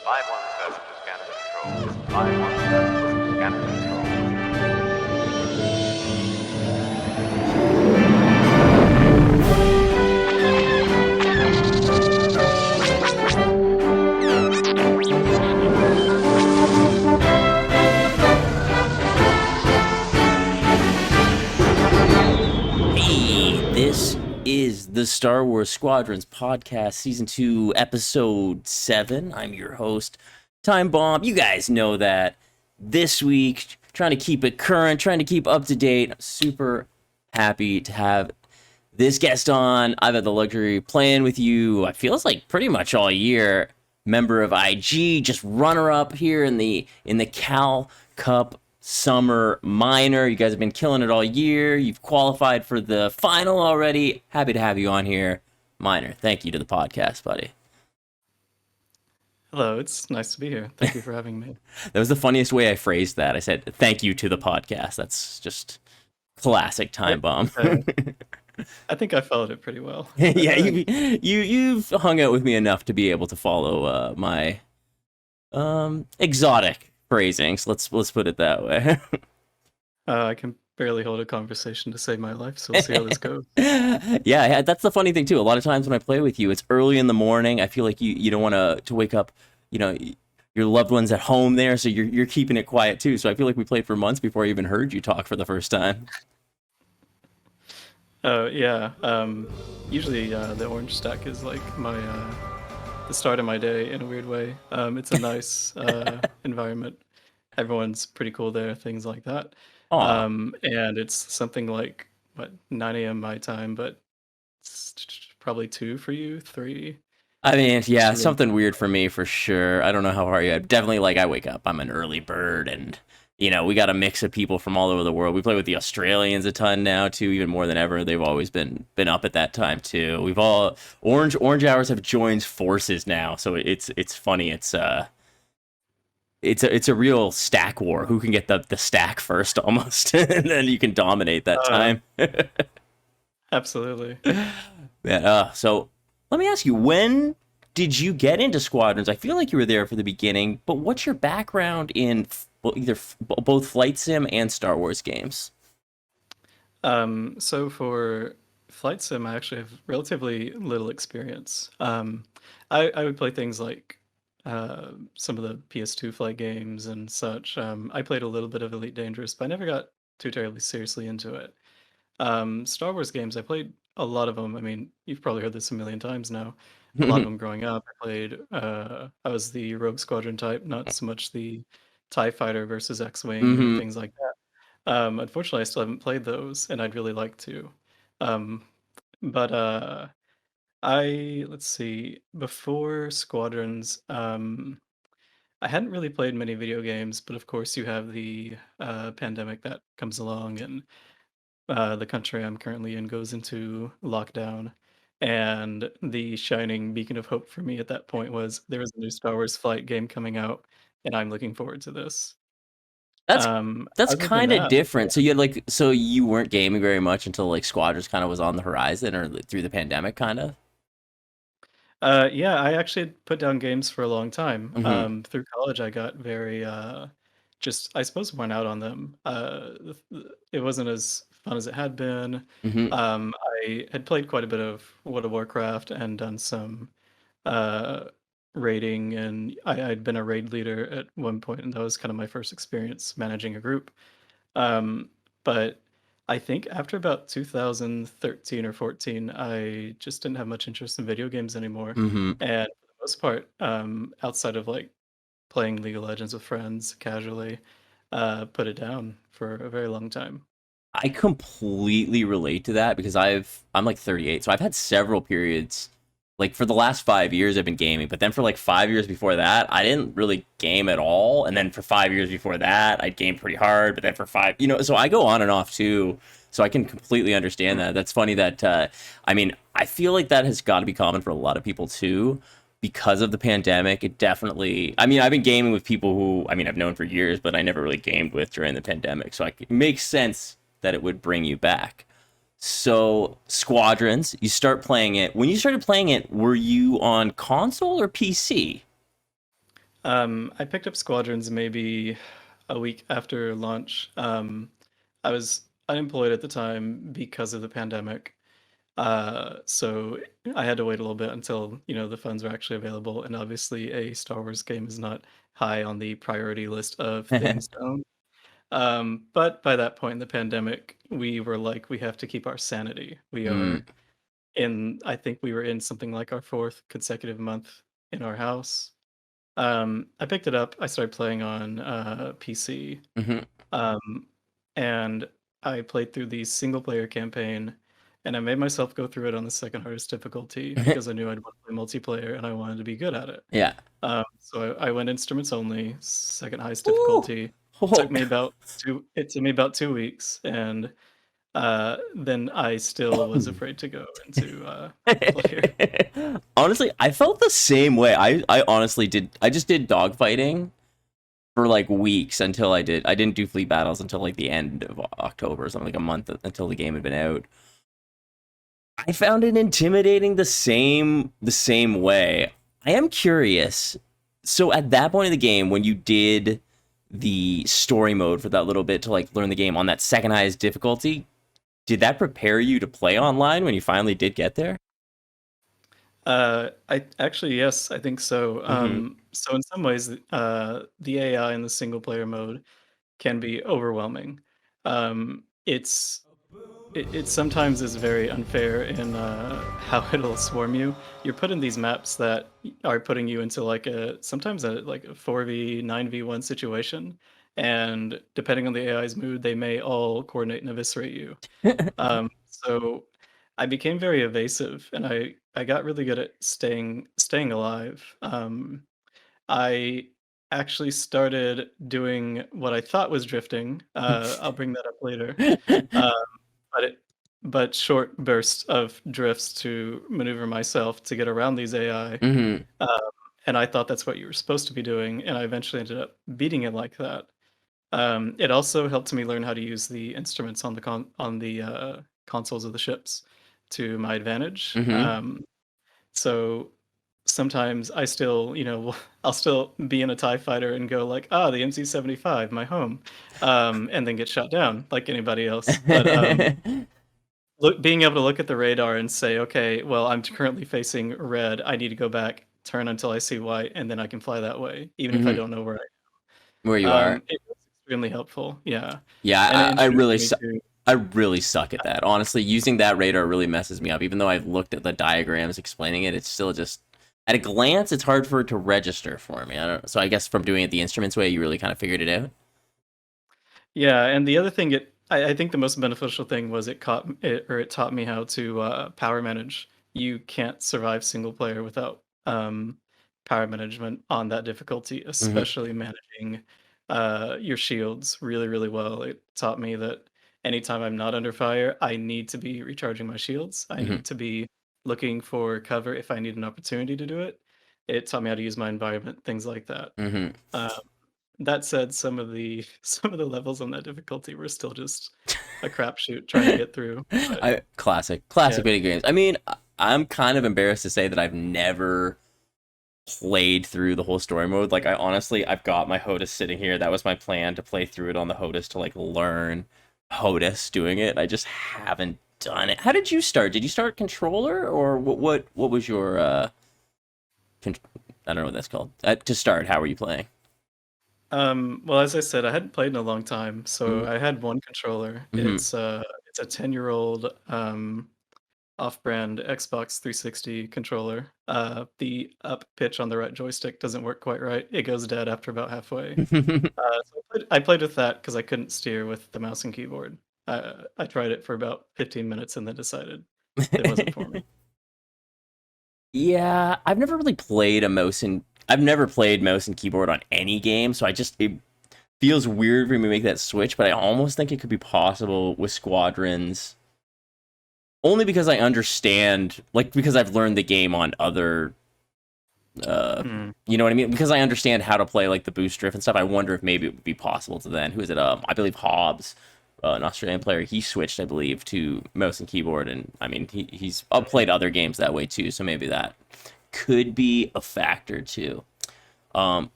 517 to scanner control. 517 to scanner control. Hey, this is the Star Wars Squadrons podcast, season 2, episode 7. I'm your host, Time Bomb. You guys know that. This week, trying to keep it current, trying to keep up to date. Super happy to have this guest on. I've had the luxury playing with you, I feels like pretty much all year. Member of IG, just runner up here in the Cal Cup Summer Minor. You guys have been killing it all year. You've qualified for the final already. Happy to have you on here. Minor, thank you to the podcast, buddy. Hello, it's nice to be here. Thank you for having me. That was the funniest way I phrased that. I said, thank you to the podcast. That's just classic Time Bomb. I think I followed it pretty well. Yeah, you've hung out with me enough to be able to follow my exotic phrasings. Let's put it that way. I can barely hold a conversation to save my life, so we'll see how this goes. Yeah, that's the funny thing too. A lot of times when I play with you, it's early in the morning. I feel like you don't want to wake up, your loved ones at home there, so you're keeping it quiet too. So I feel like we played for months before I even heard you talk for the first time. Oh, yeah. Usually the orange stack is like the start of my day in a weird way. It's a nice environment. Everyone's pretty cool there, things like that. Aw. And it's something like, 9 a.m. my time, but it's probably 2 for you, 3. I mean, yeah, Really? something weird for me for sure. I don't know how far you. Definitely, like I wake up. I'm an early bird, and we got a mix of people from all over the world. We play with the Australians a ton now too, even more than ever. They've always been up at that time too. We've all Orange Hours have joined forces now, so it's funny. It's a real stack war. Who can get the stack first, almost, and then you can dominate that time. Absolutely. Yeah. So let me ask you, when did you get into Squadrons? I feel like you were there for the beginning, but what's your background in both flight sim and Star Wars games? So for Flight Sim, I actually have relatively little experience. I would play things like some of the PS2 flight games and such. I played a little bit of Elite Dangerous, but I never got too terribly seriously into it. Star Wars games, I played a lot of them. I mean, you've probably heard this a million times now. A lot of them growing up. I was the Rogue Squadron type, not so much the TIE Fighter versus X-Wing or Hmm. things like that. Unfortunately, I still haven't played those, and I'd really like to. Um, but let's see, before Squadrons, I hadn't really played many video games, but of course you have the pandemic that comes along, and the country I'm currently in goes into lockdown. And the shining beacon of hope for me at that point was there was a new Star Wars flight game coming out, and I'm looking forward to this. That's that's Other than kind of that, different. So you weren't gaming very much until like Squadrons kind of was on the horizon, or through the pandemic, kind of. yeah, I actually had put down games for a long time. Hmm. Through college, I got very just, I suppose, worn out on them. It wasn't as fun as it had been. Hmm. I had played quite a bit of World of Warcraft and done some uh, raiding, and I'd been a raid leader at one point, and that was kind of my first experience managing a group. Um, but I think after about 2013 or 14, I just didn't have much interest in video games anymore. Hmm. And for the most part, outside of like playing League of Legends with friends casually, put it down for a very long time. I completely relate to that because I'm like 38, so I've had several periods. Like for the last 5 years, I've been gaming, but then for like 5 years before that, I didn't really game at all. And then for 5 years before that, I gamed pretty hard. But then for so I go on and off too. So I can completely understand that. That's funny that I mean, I feel like that has got to be common for a lot of people too, because of the pandemic. It definitely. I mean, I've been gaming with people who I've known for years, but I never really gamed with during the pandemic. So it makes sense that it would bring you back. So, Squadrons, you start playing it. When you started playing it, were you on console or PC? I picked up Squadrons maybe a week after launch. I was unemployed at the time because of the pandemic. So I had to wait a little bit until, the funds were actually available. And obviously, a Star Wars game is not high on the priority list of things to own. But by that point in the pandemic, we were like, we have to keep our sanity. Mm. I think we were in something like our fourth consecutive month in our house. I picked it up. I started playing on PC, Hmm. um, and I played through the single player campaign, and I made myself go through it on the second hardest difficulty because I knew I'd want to play multiplayer and I wanted to be good at it. Yeah. So I went instruments only, second highest Ooh. difficulty. Oh, It took me about 2 weeks, and then I still was God. afraid to go into multiplayer. Honestly, I felt the same way. I honestly did. I just did dogfighting for like weeks until I didn't do fleet battles until like the end of October or something, like a month until the game had been out. I found it intimidating the same way. I am curious. So at that point in the game, when you did the story mode for that little bit to like learn the game on that second highest difficulty, did that prepare you to play online when you finally did get there? I actually, yes, I think so. Mm-hmm. So in some ways, the AI in the single player mode can be overwhelming. It's it sometimes is very unfair in how it'll swarm you. You're put in these maps that are putting you into like sometimes a like a 4v 9v1 situation, and depending on the AI's mood, they may all coordinate and eviscerate you. So I became very evasive, and I got really good at staying alive. I actually started doing what I thought was drifting. I'll bring that up later. Um, but it but short bursts of drifts to maneuver myself to get around these AI. Mm-hmm. Um, and I thought that's what you were supposed to be doing, and I eventually ended up beating it like that. It also helped me learn how to use the instruments on the consoles of the ships to my advantage. Mm-hmm. So sometimes I still, I'll still be in a TIE fighter and go like, ah, the MC-75, my home, and then get shot down like anybody else. But being able to look at the radar and say, okay, well, I'm currently facing red. I need to go back, turn until I see white, and then I can fly that way, even if I Mm-hmm. don't know where Where you are. it was extremely helpful, yeah, and it Yeah, introduced me to I really suck at that. Honestly, using that radar really messes me up. Even though I've looked at the diagrams explaining it, it's still just at a glance, it's hard for it to register for me. I don't. So I guess from doing it the instruments way, you really kind of figured it out. yeah, and the other thing I think the most beneficial thing was it taught me how to power manage. You can't survive single player without power management on that difficulty, Mm-hmm. especially managing your shields really, really well. It taught me that anytime I'm not under fire, I need to be recharging my shields. I Mm-hmm. need to be looking for cover if I need an opportunity to do it. It taught me how to use my environment, things like that. Mm-hmm. Um, that said, some of the some of the levels on that difficulty were still just a crapshoot trying to get through, but Classic yeah. video games. I mean, I'm kind of embarrassed to say that I've never played through the whole story mode. Like, I've got my HOTAS sitting here. That was my plan to play through it on the HOTAS to like learn HOTAS doing it. I just haven't done it. How did you start? Did you start controller or what was your con- I don't know what that's called. To start, how were you playing? Well, as I said, I hadn't played in a long time, so Mm-hmm. I had one controller. Mm-hmm. It's a 10-year-old off-brand Xbox 360 controller. The up pitch on the right joystick doesn't work quite right. It goes dead after about halfway. So I played with that because I couldn't steer with the mouse and keyboard. I tried it for about 15 minutes and then decided it wasn't for me. Yeah, I've never played mouse and keyboard on any game, so it feels weird for me to make that switch, but I almost think it could be possible with Squadrons. Only because I understand, like, because I've learned the game on other, uh, Hmm. you know what I mean? Because I understand how to play, like, the boost drift and stuff. I wonder if maybe it would be possible to then. Who is it? I believe Hobbs, an Australian player, he switched, I believe, to mouse and keyboard, and I mean, he's played other games that way too, so maybe that could be a factor too. Um,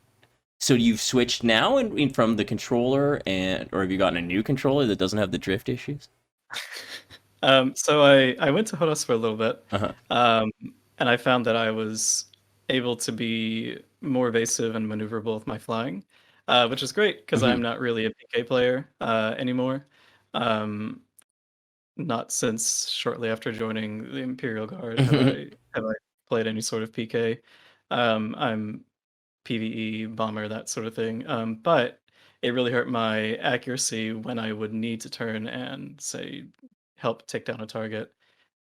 So you've switched now from the controller, or have you gotten a new controller that doesn't have the drift issues? So I went to Hodos for a little bit, Uh-huh. um, and I found that I was able to be more evasive and maneuverable with my flying, which is great because Hmm. I'm not really a PK player anymore. Um, Not since shortly after joining the Imperial Guard have I played any sort of PK. I'm PvE, bomber, that sort of thing. But it really hurt my accuracy when I would need to turn and say help take down a target.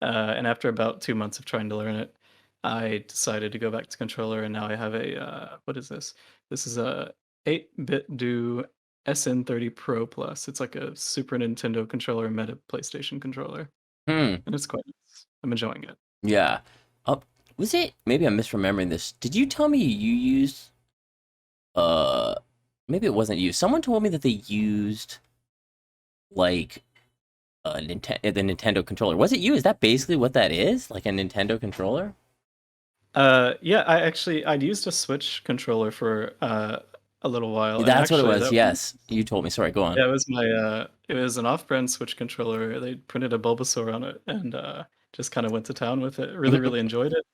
And after about 2 months of trying to learn it, I decided to go back to controller, and now I have a what is this? This is a 8-bit do SN30 Pro Plus. It's like a Super Nintendo controller meta PlayStation controller, Hmm. and it's quite nice. I'm enjoying it. Yeah. Oh, was it? Maybe I'm misremembering this. Did you tell me you used? Uh, maybe it wasn't you. Someone told me that they used like the Nintendo controller. Was it you? Is that basically what that is? Like a Nintendo controller? Yeah, I'd used a Switch controller for a little while, and That's what it actually was. that Yes, you told me. Sorry, go on. yeah, it was an off-brand Switch controller. They printed a Bulbasaur on it and just kind of went to town with it. Really, really enjoyed it.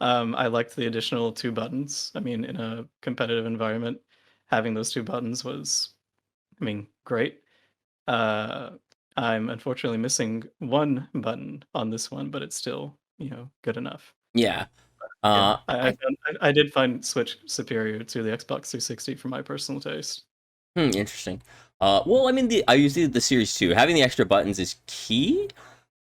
I liked the additional two buttons. I mean, in a competitive environment, having those two buttons was, I mean, great. Uh, I'm unfortunately missing one button on this one, but it's still, good enough. Yeah. Yeah, I I did find Switch superior to the Xbox 360 for my personal taste. Interesting. Well, I mean, I use the Series 2. Having the extra buttons is key,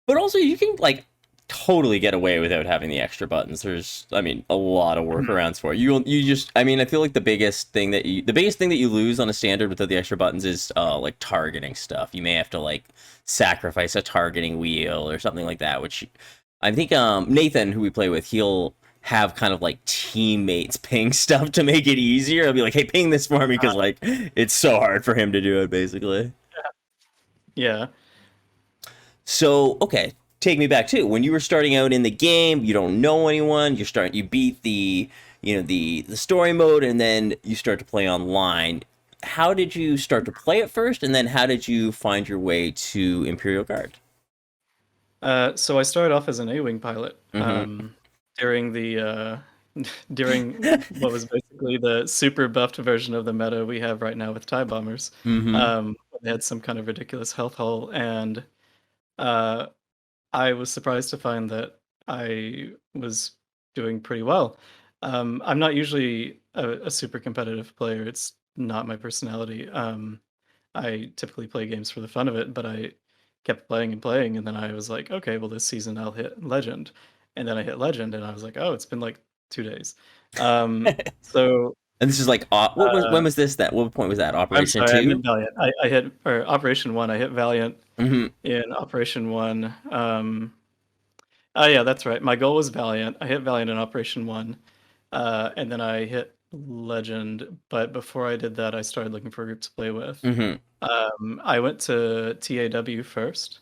but also you can like totally get away without having the extra buttons. There's, I mean, a lot of workarounds for it. You just, I mean, I feel like the biggest thing that you lose on a standard without the extra buttons is like targeting stuff. You may have to like sacrifice a targeting wheel or something like that, which I think Nathan, who we play with, he'll have kind of like teammates ping stuff to make it easier. I'll be like, hey, ping this for me because like it's so hard for him to do it basically. Yeah. So, okay, take me back too. When you were starting out in the game, you don't know anyone. You beat the story mode, and then you start to play online. How did you start to play it first, and then how did you find your way to Imperial Guard? So I started off as an A-wing pilot Mm-hmm. during the during what was basically the super buffed version of the meta we have right now with TIE bombers. Mm-hmm. They had some kind of ridiculous health haul, and uh, I was surprised to find that I was doing pretty well. I'm not usually a super competitive player. It's not my personality. I typically play games for the fun of it, but I kept playing and playing, and then I was like, okay, well, this season I'll hit Legend, and then I hit Legend, and I was like, oh, it's been like 2 days. So And this is like, uh, when was this? What point was that? I'm Operation sorry, I meant Two. Valiant. I hit or Operation One. I hit Valiant Mm-hmm. in Operation One. Oh yeah, that's right. My goal was Valiant. I hit Valiant in Operation One, and then I hit Legend. But before I did that, I started looking for a group to play with. Mm-hmm. I went to TAW first.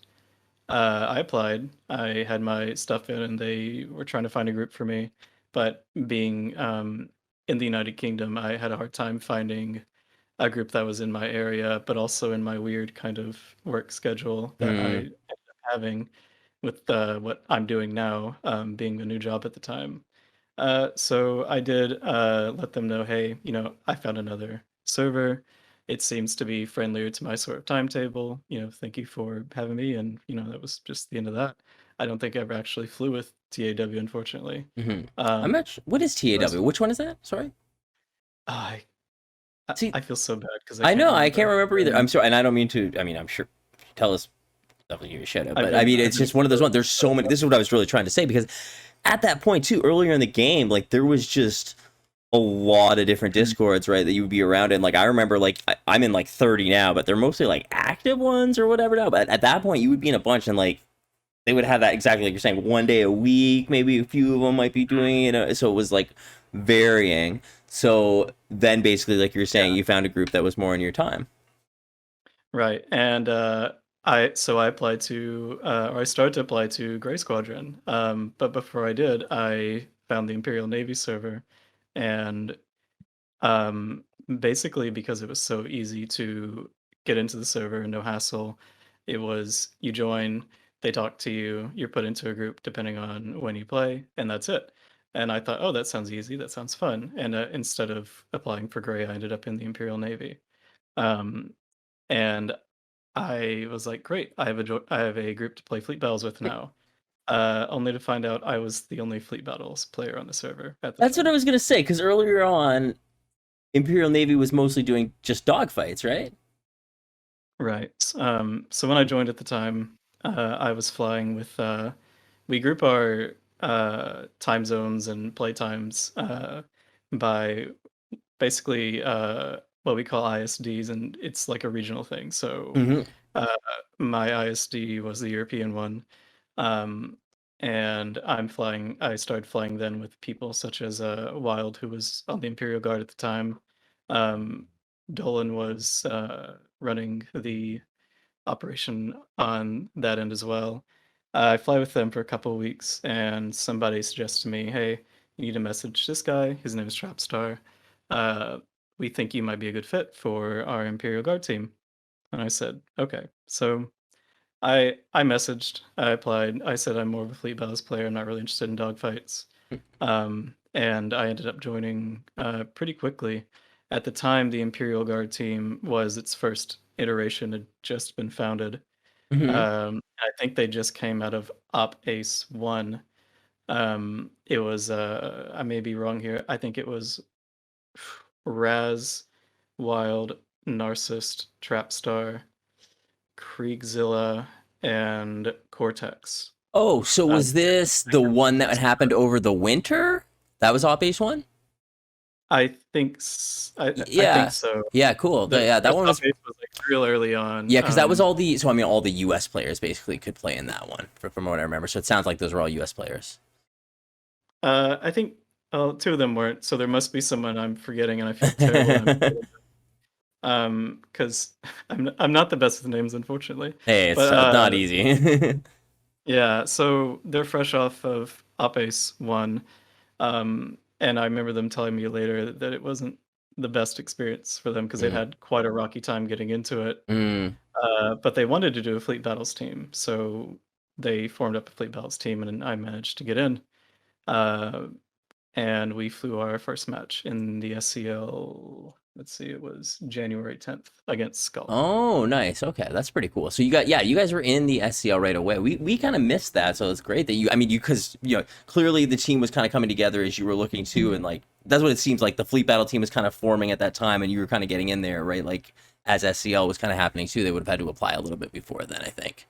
I applied. I had my stuff in, and they were trying to find a group for me. But being in the United Kingdom, I had a hard time finding a group that was in my area, but also in my weird kind of work schedule that I Mm-hmm. ended up having with what I'm doing now, being a new job at the time. So I did let them know, hey, I found another server. It seems to be friendlier to my sort of timetable. Thank you for having me. And, that was just the end of that. I don't think I ever actually flew with TAW, unfortunately. Mm-hmm. I'm Um, not sure. What is the rest TAW? of Which one is that? Sorry. I, I See, I feel so bad because I I can't know I can't remember. remember either. I'm sorry, and I don't mean to. I mean, I'm sure. Tell us definitely give a shout out. But I mean, I've it's been just one of those so, ones. There's so so many. sorry. This is what I was really trying to say because at that point too, earlier in the game, like there was just a lot of different Mhm. discords, right? That you would be around, and like I remember, like I'm in like 30 now, but they're mostly like active ones or whatever now. But at that point, you would be in a bunch, and like they would have that exactly like you're saying, one day a week, maybe a few of them might be doing it. So it was like varying. So then basically, like you're saying, Yeah. you found a group that was more in your time. Right. And I applied to or I started to apply to Gray Squadron. But before I did, I found the Imperial Navy server, and Um, Basically because it was so easy to get into the server, no hassle. It was you join, they talk to you, you're put into a group depending on when you play, and that's it. And I thought, oh, that sounds easy, that sounds fun. And instead of applying for Gray, I ended up in the Imperial Navy. Um, and I was like, great, I have a group to play fleet battles with now. Only to find out I was the only fleet battles player on the server at the That's what I time. was gonna say, because earlier on, Imperial Navy was mostly doing just dogfights, right? Right. So when I joined at the time, I was flying with we group our time zones and play times by basically what we call ISDs, and it's like a regional thing. So Mm-hmm. uh, my ISD was the European one, um, and I started flying then with people such as Wild, who was on the Imperial Guard at the time. Um, Dolan was running the operation on that end as well. I fly with them for a couple of weeks, and somebody suggests to me, "Hey, you need to message this guy. His name is Trapstar. Uh, we think you might be a good fit for our Imperial Guard team." And I said, "Okay." So I messaged, I applied. I said I'm more of a fleet battles player. I'm not really interested in dogfights. And I ended up joining pretty quickly. At the time, the Imperial Guard team was its first iteration, had just been founded. Mm-hmm. I think they just came out of Op Ace 1. It was, I may be wrong here. I think it was Raz, Wild, Narcissist, Trapstar, Kriegzilla, and Cortex. Oh, so Uh, was this the one that happened over the winter? That was Op Base One? I think Yeah. so. Yeah, cool. The Yeah, that first one was. update was like real early on. Yeah, because that was all the. So I mean, all the U.S. players basically could play in that one, from what I remember. So it sounds like those were all U.S. players. I think two of them weren't, so there must be someone I'm forgetting, and I feel terrible that I'm forgetting. Because I'm not the best with names, unfortunately. Hey, But it's not easy. yeah, so they're fresh off of Op Ace 1. And I remember them telling me later that it wasn't the best experience for them because they'd Mm. had quite a rocky time getting into it. Mm. But they wanted to do a Fleet Battles team, so they formed up a Fleet Battles team, and I managed to get in. Uh, and we flew our first match in the SCL. Let's see, it was January 10th against Skull. Oh, nice. Okay, that's pretty cool. So you guys were in the SCL right away. We kind of missed that, so it's great that you. I mean, because clearly the team was kind of coming together as you were looking to, and like that's what it seems like. The Fleet Battle team was kind of forming at that time, and you were kind of getting in there, right? Like as SCL was kind of happening too, they would have had to apply a little bit before then, I think,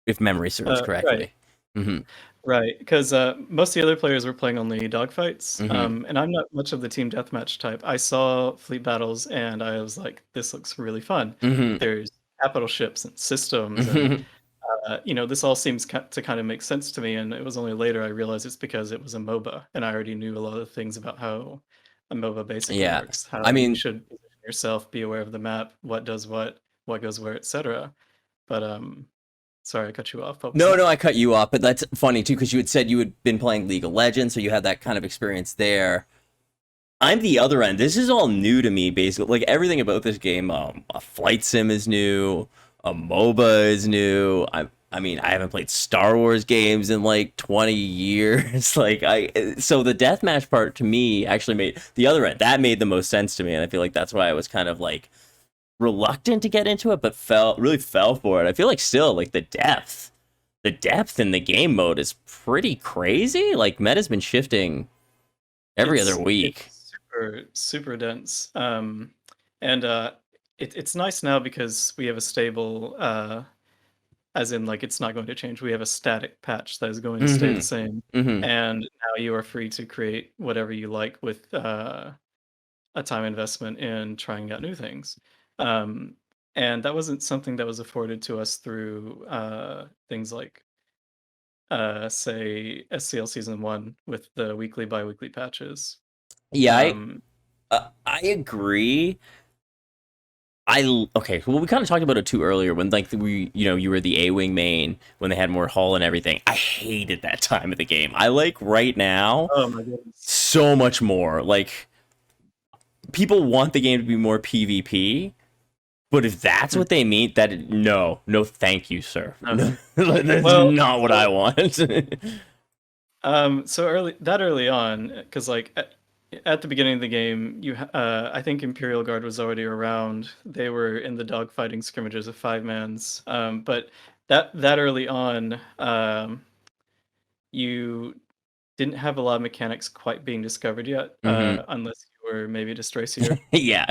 if memory serves Right. correctly. Mm-hmm. Right, because most of the other players were playing only dogfights, Mm-hmm. and I'm not much of the team deathmatch type. I saw fleet battles, and I was like, "This looks really fun." Mm-hmm. There's capital ships and systems, and Mm-hmm. this all seems to kind of make sense to me. And it was only later I realized it's because it was a MOBA, and I already knew a lot of things about how a MOBA basically Yeah, works, how I you mean, should position yourself, be aware of the map, what does what goes where, etc. But sorry, I cut you off. What was no, that? no, I cut you off, but that's funny too because you had said you had been playing League of Legends, so you had that kind of experience there. I'm the other end. This is all new to me, basically. Like everything about this game, a flight sim is new, a MOBA is new. I mean, I haven't played Star Wars games in like 20 years. So the deathmatch part to me actually made the other end. That made the most sense to me, and I feel like that's why I was kind of like reluctant to get into it, but really fell for it. I feel like still like the depth in the game mode is pretty crazy. Like meta's been shifting every other week. It's super dense. And it's nice now because we have a stable as in like it's not going to change. We have a static patch that is going to stay the Mm-hmm. same. Mm-hmm. And now you are free to create whatever you like with a time investment in trying out new things. Um, and that wasn't something that was afforded to us through things like say SCL Season 1 with the weekly bi-weekly patches. Yeah, Um, I agree. Okay. Well, we kind of talked about it too earlier when like you were the A-wing main when they had more hull and everything. I hated that time of the game. I like right now oh my goodness. so much more. Like people want the game to be more PvP, but if that's what they mean, no, thank you, sir. No, that's Well, not what I want. so early on, because like at the beginning of the game, I think Imperial Guard was already around. They were in the dogfighting scrimmages of 5-mans. But that early on, you didn't have a lot of mechanics quite being discovered yet, unless you were maybe Destroy Seer, Yeah.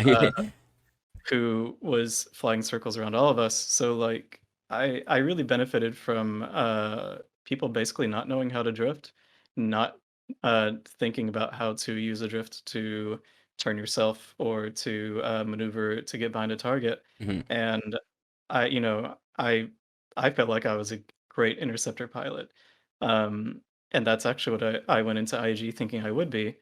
who was flying circles around all of us. So like I really benefited from people basically not knowing how to drift, not thinking about how to use a drift to turn yourself or to maneuver to get behind a target. Mhm. And I, you know, I felt like I was a great interceptor pilot. Um, and that's actually what I went into IG thinking I would be.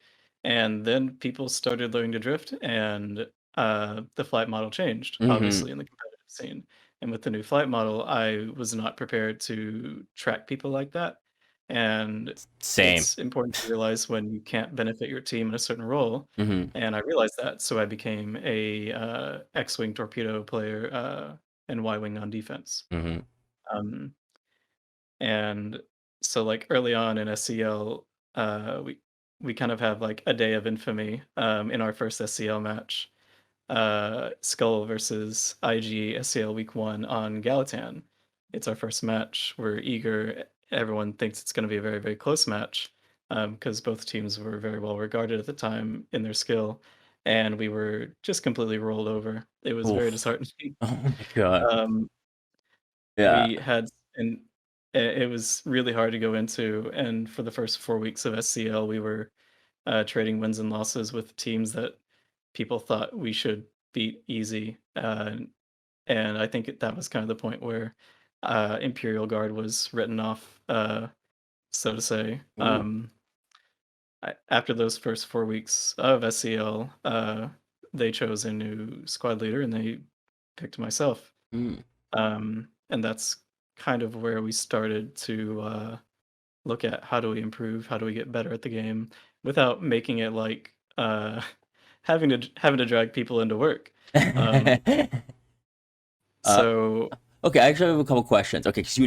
And then people started learning to drift, and the flight model changed, Mhm. obviously, in the competitive scene. And with the new flight model, I was not prepared to track people like that. And Same. it's important to realize when you can't benefit your team in a certain role. Mhm. And I realized that, so I became a X-wing torpedo player and Y-wing on defense. Mhm. Um, and so, like early on in SCL, we kind of have like a day of infamy in our first SCL match. Skull versus IG SCL Week 1 on Galatan. It's our first match. We're eager. Everyone thinks it's going to be a very, very close match because both teams were very well regarded at the time in their skill, and we were just completely rolled over. It was very Oof. disheartening. Oh my god. Um, Yeah. we had, and it was really hard to go into. And for the first 4 weeks of SCL, we were trading wins and losses with teams that people thought we should beat easy. And I think that was kind of the point where Imperial Guard was written off, so to say. Ooh. After those first 4 weeks of SCL, they chose a new squad leader and they picked myself. Mm. And that's kind of where we started to look at how do we improve, how do we get better at the game without making it like having to drag people into work. Um, uh, so okay, I actually have a couple questions. Okay, because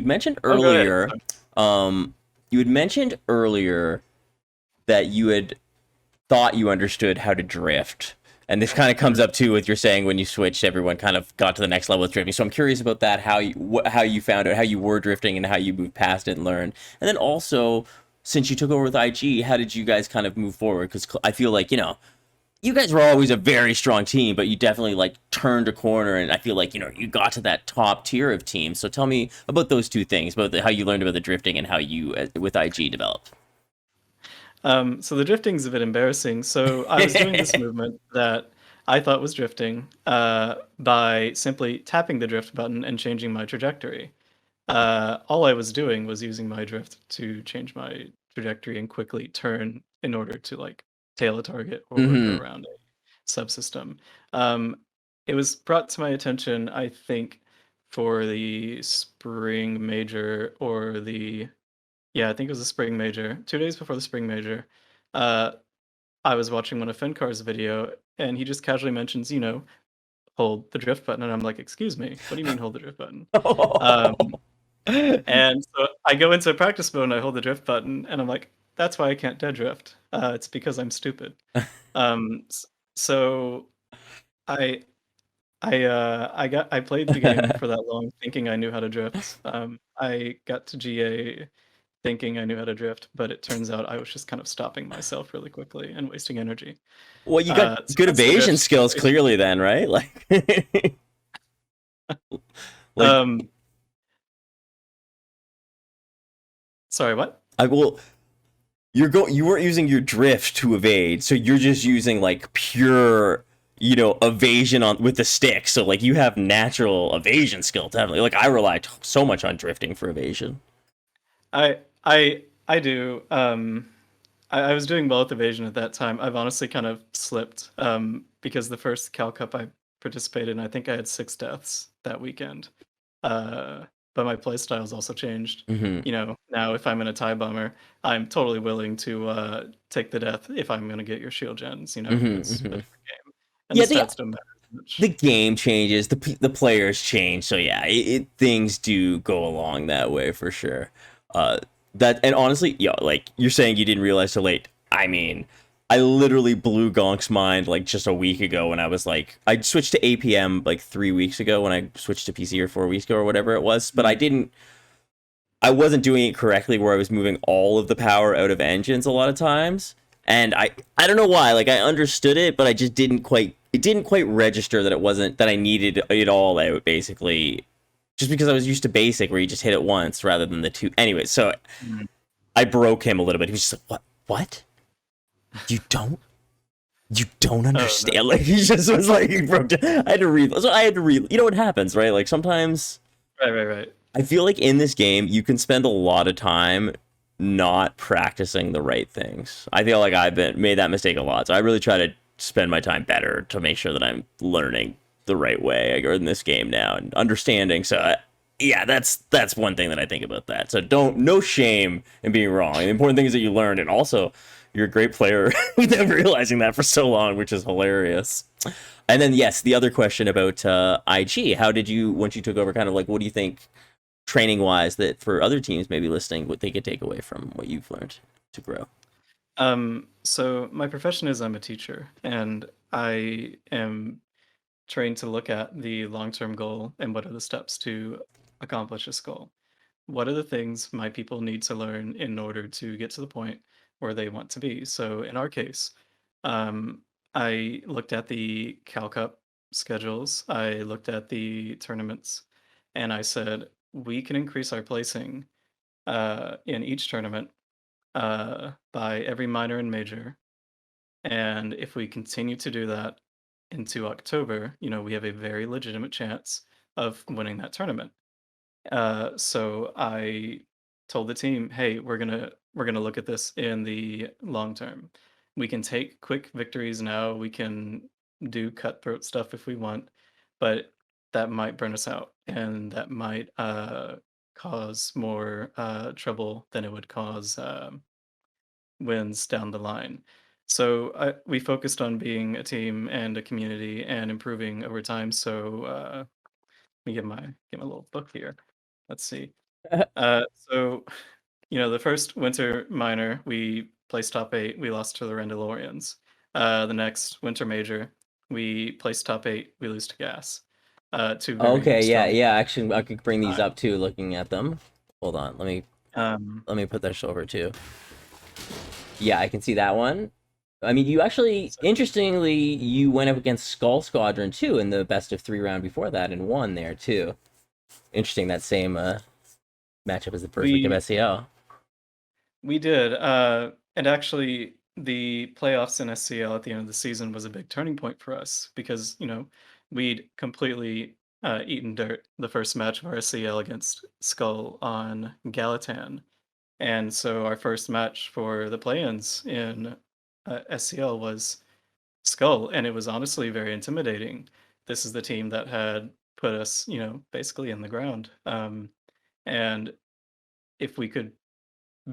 oh, go ahead. um, you had mentioned earlier that you had thought you understood how to drift. And this kind of comes up too with your saying when you switched, everyone kind of got to the next level of drifting. So I'm curious about that, how you found out, how you were drifting, and how you moved past it and learned. And then also, since you took over with IG, how did you guys kind of move forward? Because I feel like you guys were always a very strong team, but you definitely like turned a corner, and I feel like you got to that top tier of teams. So tell me about those two things, about how you learned about the drifting and how you with IG developed. So the drifting's a bit embarrassing. So I was doing this movement that I thought was drifting by simply tapping the drift button and changing my trajectory. All I was doing was using my drift to change my trajectory and quickly turn in order to like tail a target or go Mm-hmm. around a subsystem. Um, it was brought to my attention, I think, for the spring major or the yeah, I think it was the spring major. 2 days before the spring major, uh, I was watching one of Fincar's video, and he just casually mentions, hold the drift button, and I'm like, "Excuse me, what do you mean hold the drift button?" Um, and so I go into practice mode and I hold the drift button, and I'm like, "That's why I can't dead drift. It's because I'm stupid." So I I played the game for that long thinking I knew how to drift. I got to GA thinking I knew how to drift, but it turns out I was just kind of stopping myself really quickly and wasting energy. Well, you got So good that's the evasion drift skills story. clearly then, right? Like, like Um, sorry, what? I will. You weren't using your drift to evade, so you're just using like pure, evasion on with the stick. So like you have natural evasion skill, definitely. Like I rely so much on drifting for evasion. I do. I was doing both evasion at that time. I've honestly kind of slipped because the first Cal Cup I participated in, I think I had 6 deaths that weekend. Uh, but my playstyle's also changed. Mm-hmm. Now if I'm in a tie bomber, I'm totally willing to take the death if I'm going to get your shield gens. Mm-hmm. It's a Mm-hmm. different game. and Yeah, the stats don't matter as much. the game changes, the players change, so yeah, things do go along that way for sure. That and honestly, yeah, like you're saying you didn't realize so late. I mean, I literally blew Gonk's mind like just a week ago when I was like, I switched to APM like 3 weeks ago when I switched to PC or 4 weeks ago or whatever it was, but I wasn't doing it correctly where I was moving all of the power out of engines a lot of times. And I don't know why, like I understood it, but I just it didn't quite register that it wasn't that I needed it all out basically just because I was used to basic where you just hit it once rather than the two. Anyway, so Mhm. I broke him a little bit. He was just like, what? You don't understand. no. Like he just was like he broke down. I had to read. You know what happens, right? Like sometimes Right. I feel like in this game you can spend a lot of time not practicing the right things. I feel like I've made that mistake a lot. So I really try to spend my time better to make sure that I'm learning the right way or in this game now and understanding. So yeah, that's one thing that I think about that. So no shame in being wrong. The important thing is that you learned, and also you're a great player without realizing that for so long, which is hilarious. And then yes, the other question about IG. How did you once you took over? Kind of like, what do you think training wise that for other teams maybe listening, what they could take away from what you've learned to grow? So my profession is I'm a teacher, and I am trained to look at the long-term goal and what are the steps to accomplish this goal. What are the things my people need to learn in order to get to the point where they want to be? So in our case, um, I looked at the Cal Cup schedules, I looked at the tournaments, and I said, we can increase our placing in each tournament by every minor and major. And if we continue to do that into October, we have a very legitimate chance of winning that tournament. So I told the team, "Hey, we're gonna look at this in the long term. We can take quick victories now. We can do cutthroat stuff if we want, but that might burn us out, and that might cause more trouble than it would cause wins down the line." So we focused on being a team and a community and improving over time. So let me get my little book here. Let's see. So, the first winter minor, we placed top eight. We lost to the Randalorians. The next winter major, we placed top eight. We lose to Gas. Two very Okay, strong. yeah. Actually, I could bring these Time. up too. Looking at them. Hold on. Um, Let me put this over too. Yeah, I can see that one. I mean, you actually, so, interestingly, you went up against Skull Squadron too in the best of three round before that and won there too. Interesting that same matchup as the first week of we SEL. we did, and actually, the playoffs in SCL at the end of the season was a big turning point for us because we'd completely eaten dirt the first match of our SCL against Skull on Galatan. And so our first match for the play-ins in SCL was Skull, and it was honestly very intimidating. This is the team that had put us, basically in the ground. And if we could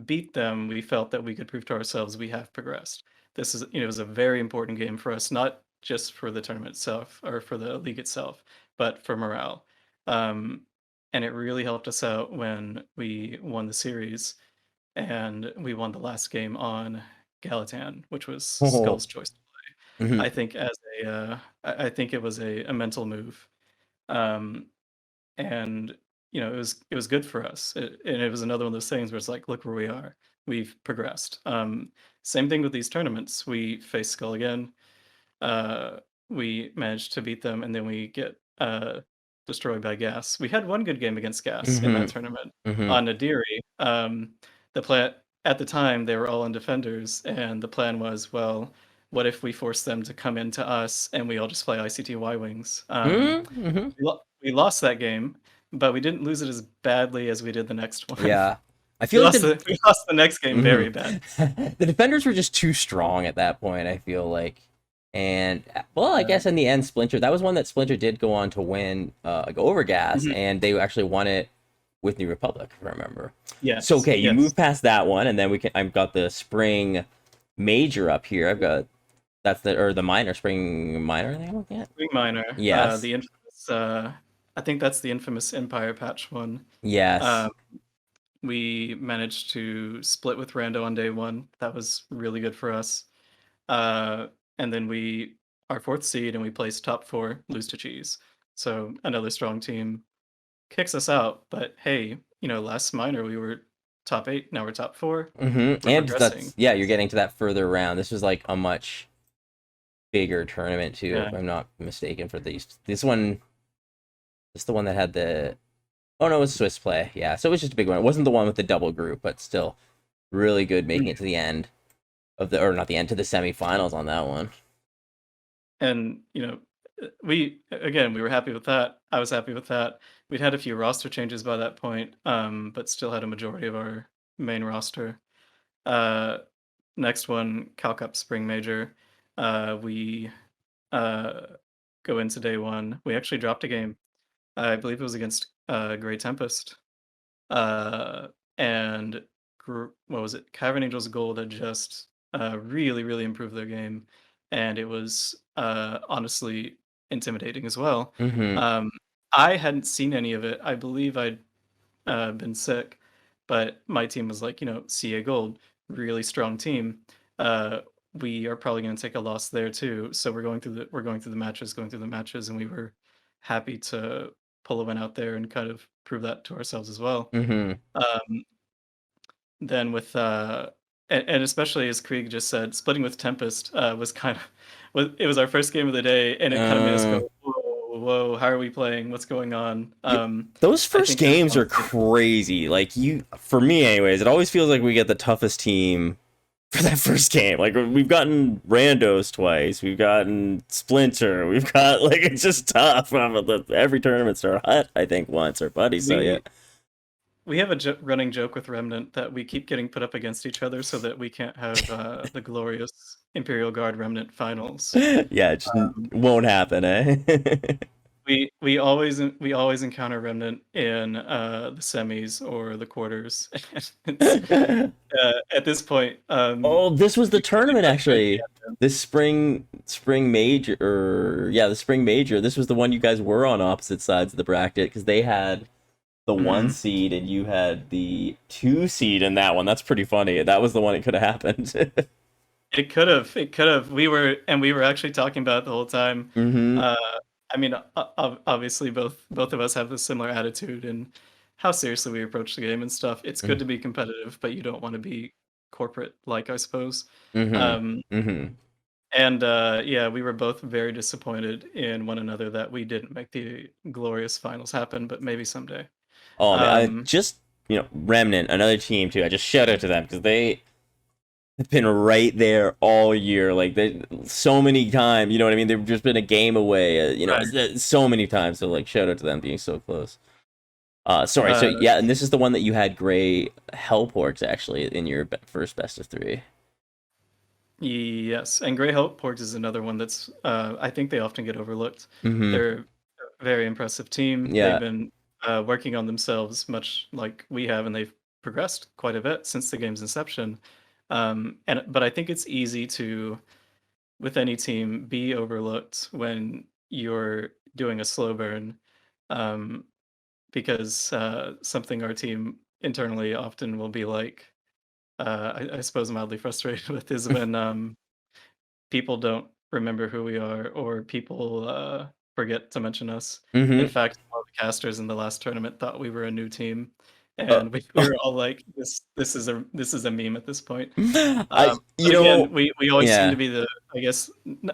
beat them, we felt that we could prove to ourselves we have progressed. This is, it was a very important game for us, not just for the tournament itself or for the league itself, but for morale. Um, and it really helped us out when we won the series and we won the last game on Galatan, which was Oh. Skull's choice. Hmm. I think as I think it was a mental move, um, and it was good for us, and it was another one of those things where it's like, look where we are, we've progressed. Same thing with these tournaments. We face Skull again. Uh, we managed to beat them, and then we get destroyed by Gas. We had one good game against Gas in that Hmm. tournament Hmm. on Nadiri. The plan at the time they were all in defenders, and the plan was, well, what if we force them to come into us and we all just play ICTY wings? Hmm. We lost that game, but we didn't lose it as badly as we did the next one. Yeah, I We feel like lost the next game hmm very bad. the defenders were just too strong at that point. I feel like, and well, I Uh, guess in the end, Splinter. That was one that Splinter did go on to win, like over Gas, mhm. and they actually won it with New Republic, if I remember. So Yes, okay, you yes. move past that one, and then we can. I've got the spring major up here. I've got That's the minor spring minor thing I'm looking at. Spring Miner, Yes. the infamous, I think that's the infamous Empire patch one. Yes. Um, we managed to split with Rando on day one. That was really good for us. Uh, and then our fourth seed, and we placed top four, lose to Cheese. So another strong team kicks us out. But hey, last minor we were top eight. Now we're top four. We're And progressing. you're getting to that further round. This was like a much bigger tournament too, Yeah. if I'm not mistaken. For these, this one, it's the one that had the. Oh no, it was Swiss play. Yeah, so it was just a big one. It wasn't the one with the double group, but still, really good making it to the end of the, or not the end, to the semifinals on that one. And we were happy with that. I was happy with that. We'd had a few roster changes by that point, but still had a majority of our main roster. Uh, Next one, Cal Cup Spring Major. We go into day one. We actually dropped a game. I believe it was against Grey Tempest. Uh, and what was it? Cavern Angels Gold had just really, really improved their game, and it was honestly intimidating as well. Mm-hmm. I hadn't seen any of it. I believe I'd been sick, but my team was like, CA Gold, really strong team. Uh, we are probably going to take a loss there too. So going through the matches, and we were happy to pull a win out there and kind of prove that to ourselves as well. Mm-hmm. Um, then with and especially as Krieg just said, splitting with Tempest was kind of it was our first game of the day, and it kind of made us go, whoa, whoa, how are we playing? What's going on? Yeah, those I first think that's games are honestly crazy. Like for me, anyways, it always feels like we get the toughest team for that first game. Like we've gotten randos twice, we've gotten Splinter, we've got like it's just tough. Every tournament start hut, I think once or buddy. So yeah, we have a running joke with Remnant that we keep getting put up against each other so that we can't have the glorious Imperial Guard Remnant finals. yeah, it just won't happen, eh? We always encounter Remnant in the semis or the quarters. At this point, Oh, this was the we really tournament frustrate the actually. admin. This spring major, or yeah, the spring major. This was the one you guys were on opposite sides of the bracket because they had the one Mhm. seed and you had the two seed in that one. That's pretty funny. That was the one it could have happened. It could have. It could have. We were actually talking about it the whole time. Mm-hmm. Uh, I mean, obviously, both of us have this similar attitude and how seriously we approach the game and stuff. It's good to be competitive, but you don't want to be corporate, like I suppose. Mm-hmm. Um, Mm-hmm. and yeah, we were both very disappointed in one another that we didn't make the glorious finals happen, but maybe someday. Oh man, I Um, just Remnant, another team too. I just shout out to them because they have been right there all year. Like they so many times, you know what I mean? They've just been a game away. right. So many times. So like shout out to them being so close. Sorry. So Uh, yeah, and this is the one that you had Gray Hellporks actually in your first best of three. Yes, and Grey Porgs is another one that's I think they often get overlooked. Mm-hmm. They're a very impressive team. They've Yeah. been working on themselves much like we have, and they've progressed quite a bit since the game's inception. But I think it's easy to, with any team, be overlooked when you're doing a slow burn, um, because something our team internally often will be like, I suppose mildly frustrated with is when people don't remember who we are, or people forget to mention us. In Mm-hmm. fact, all the casters in the last tournament thought we were a new team, and we were all like, "This is a meme at this point." I But again, we always seem to yeah. be I guess,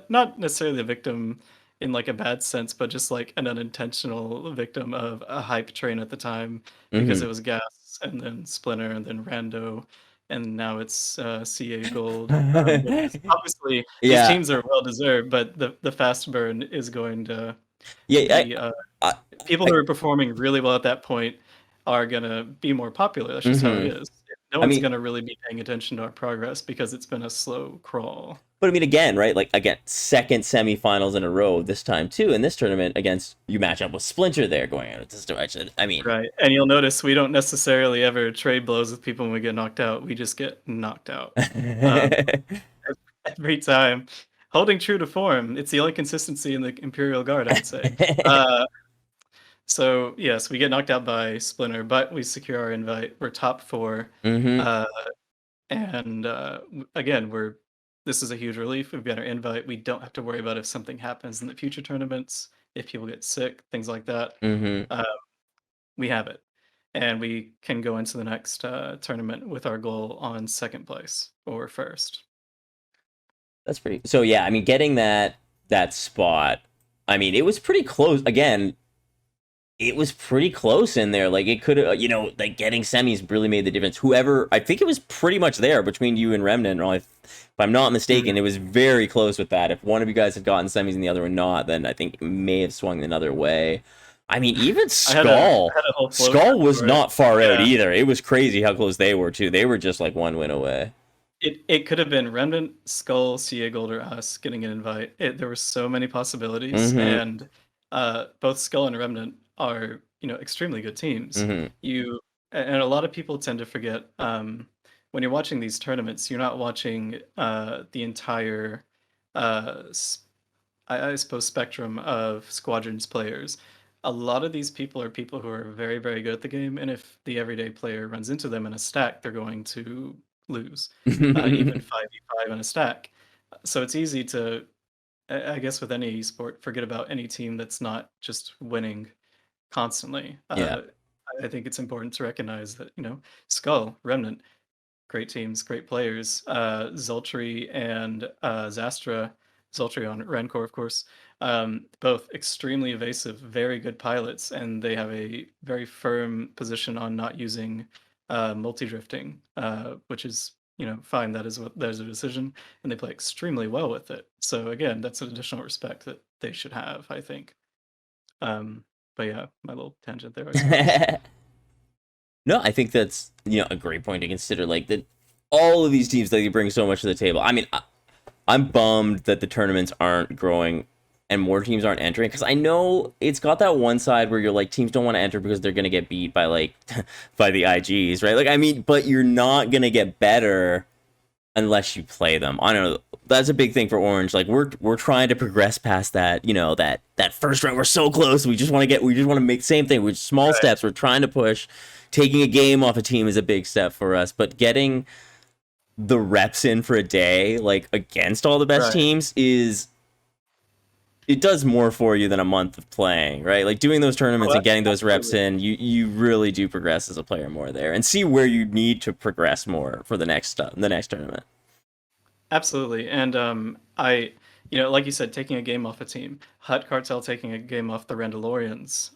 not necessarily the victim in like a bad sense, but just like an unintentional victim of a hype train at the time because Mm-hmm. it was Gas and then Splinter and then Rando, and now it's CA Gold. Which is obviously these Yeah. teams are well deserved, but the fast burn is going to Yeah. be I, people I, who are performing really well at that point are gonna be more popular. That's just how it mm-hmm. is. No I one's mean, gonna really be paying attention to our progress because it's been a slow crawl. but I mean, again, right? Like again, second semifinals in a row this time too. In this tournament, against you match up with Splinter there going out this direction. I mean, Right, and you'll notice we don't necessarily ever trade blows with people when we get knocked out. We just get knocked out. Um, every time. holding true to form. It's the only consistency in the Imperial Guard, I would say. Uh, so yes, we get knocked out by Splinter, but we secure our invite. We're top 4. Mm-hmm. Uh, and again, this is a huge relief. We've got our invite. We don't have to worry about if something happens in the future tournaments, if people get sick, things like that. Mm-hmm. Uh, we have it, and we can go into the next tournament with our goal on second place or first. That's pretty. So yeah, I mean, getting that spot. I mean, it was pretty close. Again, it was pretty close in there. Like it could have, like getting semis really made the difference. Whoever, I think it was pretty much there between you and Remnant. Or if I'm not mistaken, it was very close with that. If one of you guys had gotten semis and the other one not, then I think it may have swung another way. I mean, even Skull, Skull was not far out either. It was crazy how close they were too. They were just like one win away. It could have been Remnant, Skull, CA Gold, or us getting an invite. There were so many possibilities, and both Skull and Remnant are extremely good teams. And a lot of people tend to forget when you're watching these tournaments, you're not watching the entire I suppose spectrum of Squadrons players. A lot of these people are people who are very, very good at the game, and if the everyday player runs into them in a stack, they're going to lose, even 5v5 in a stack. So it's easy to, I guess, with any sport, forget about any team that's not just winning constantly. Yeah. I think it's important to recognize that, Skull, Remnant, great teams, great players. Zultry and Zastra, Zultry on Rancor, of course, both extremely evasive, very good pilots, and they have a very firm position on not using multi-drifting, which is fine. That is a decision, and they play extremely well with it. So again, that's an additional respect that they should have, I think. But yeah, my little tangent there, I suppose. No, I think that's a great point to consider. Like that, all of these teams that you bring so much to the table. I mean, I'm bummed that the tournaments aren't growing and more teams aren't entering, because I know it's got that one side where you're like, teams don't want to enter because they're gonna get beat by like by the IGs, right? Like I mean, but you're not gonna get better unless you play them. I don't know. That's a big thing for Orange. Like we're trying to progress past that, that first round. We're so close. We just want to make the same thing. We're small steps. We're trying to push. Taking a game off a team is a big step for us, but getting the reps in for a day, like against all the best teams, it does more for you than a month of playing, right? Like doing those tournaments and getting those reps in, you really do progress as a player more there, and see where you need to progress more for the next tournament. Absolutely, and like you said, taking a game off a team, Hut Cartel taking a game off the Randalorians,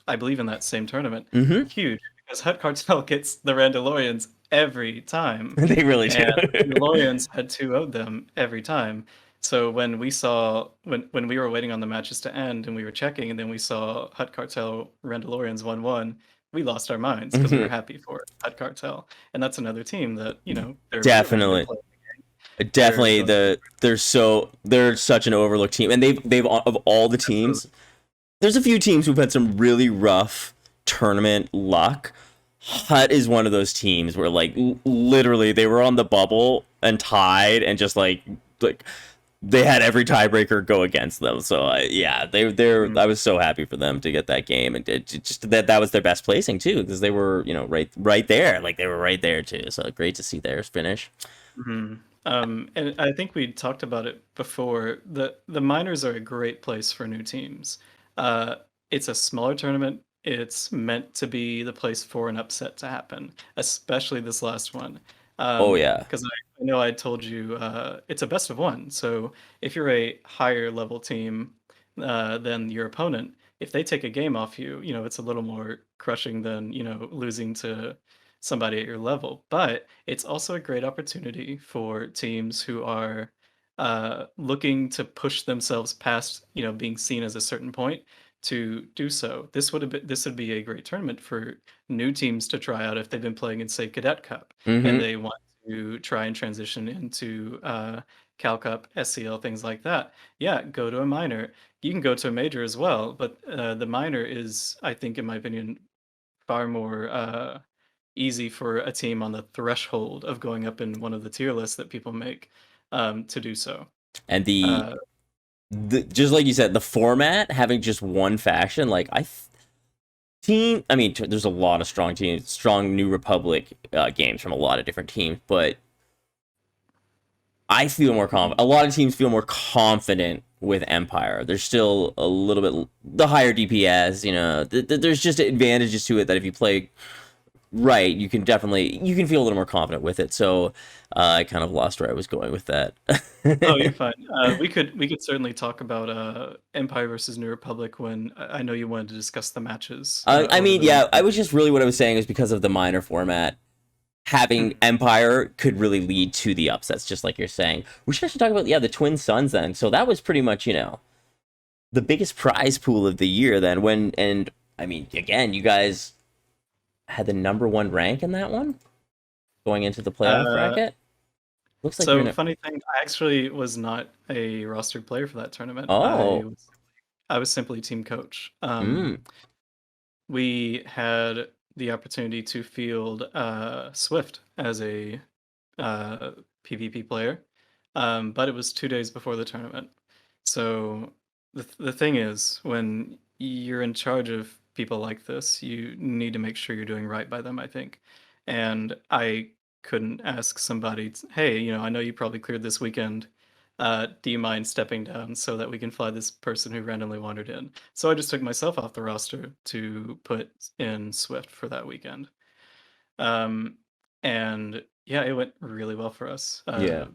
I believe in that same tournament, huge, because Hut Cartel gets the Randalorians every time. They really do. And the Randalorians had 2-0'd them every time. So when we saw when we were waiting on the matches to end and we were checking, and then we saw Hut Cartel Randalorians 1-1, we lost our minds because we were happy for Hut Cartel, and that's another team that they're definitely. Definitely, they're such an overlooked team, and they've of all the teams, there's a few teams who've had some really rough tournament luck. Hut is one of those teams where like literally they were on the bubble and tied, and just like they had every tiebreaker go against them. So they're I was so happy for them to get that game, and just that was their best placing too, because they were right there, like they were right there too. So great to see theirs finish. And I think we talked about it before. The minors are a great place for new teams. It's a smaller tournament. It's meant to be the place for an upset to happen, especially this last one. Oh yeah, because I know I told you it's a best of one. So if you're a higher level team than your opponent, if they take a game off you, it's a little more crushing than losing to somebody at your level. But it's also a great opportunity for teams who are looking to push themselves past being seen as a certain point to do so. This would be a great tournament for new teams to try out if they've been playing in, say, Cadet Cup, and they want to try and transition into Cal Cup, SCL, things like that. Yeah, go to a minor. You can go to a major as well, but the minor is, I think, in my opinion, far more easy for a team on the threshold of going up in one of the tier lists that people make to do so. And Uh, the just like you said, the format having just one faction, like team. I mean, there's a lot of strong teams, strong New Republic games from a lot of different teams, but I feel more confident. A lot of teams feel more confident with Empire. There's still a little bit the higher DPS. There's just advantages to it that if you play right, you can feel a little more confident with it. So I kind of lost where I was going with that. oh, you're fine. We could certainly talk about Empire versus New Republic when I know you wanted to discuss the matches I over mean, the yeah, I weekend. was just really what I was saying is because of the minor format. Having Mhm. Empire could really lead to the upsets, just like you're saying. We should actually talk about the Twin Suns then. So that was pretty much the biggest prize pool of the year then. And I mean, again, you guys had the number one rank in that one going into the playoff Uh, bracket. Looks like you're so in a funny thing, I actually was not a rostered player for that tournament. I oh was I was simply team coach. mm, We had the opportunity to field Swift as a uh, PvP player, but it was 2 days before the tournament. So the thing is, when you're in charge of people like this, you need to make sure you're doing right by them, I think. And I couldn't ask somebody, hey, I know you probably cleared this weekend. Do you mind stepping down so that we can fly this person who randomly wandered in? So I just took myself off the roster to put in Swift for that weekend. Um, and yeah, it went really well for us. yeah.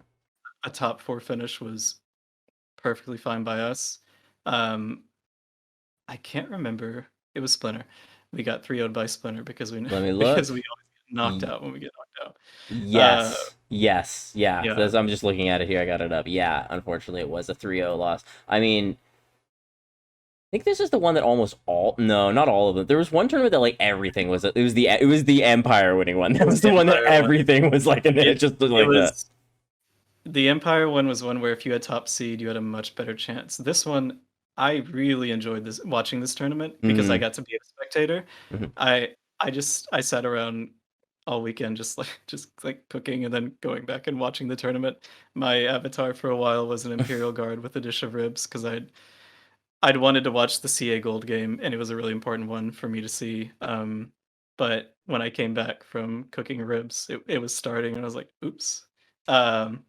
A top four finish was perfectly fine by us. Um, I can't remember. It was Splinter. We got 3-0'd by Splinter because we Let me because look. we always get knocked Y- out when we get knocked out. yes, yeah. Yeah. I'm just looking at it here. I got it up. Yeah, unfortunately, it was a 3-0 loss. I mean, I think this is the one that almost all no, not all of them. There was one tournament that like everything was it was the Empire winning one. It That was was the the one that Empire one. everything was like, and it It just was it like that. was the Empire one was one where if you had top seed, you had a much better chance. This one, I really enjoyed watching this tournament because I Mm-hmm. got to be a spectator. Mm-hmm. I sat around all weekend just like cooking and then going back and watching the tournament. My avatar for a while was an Imperial Guard with a dish of ribs because I'd wanted to watch the CA Gold game, and it was a really important one for me to see. But when I came back from cooking ribs, it was starting, and I was like, "Oops." Um,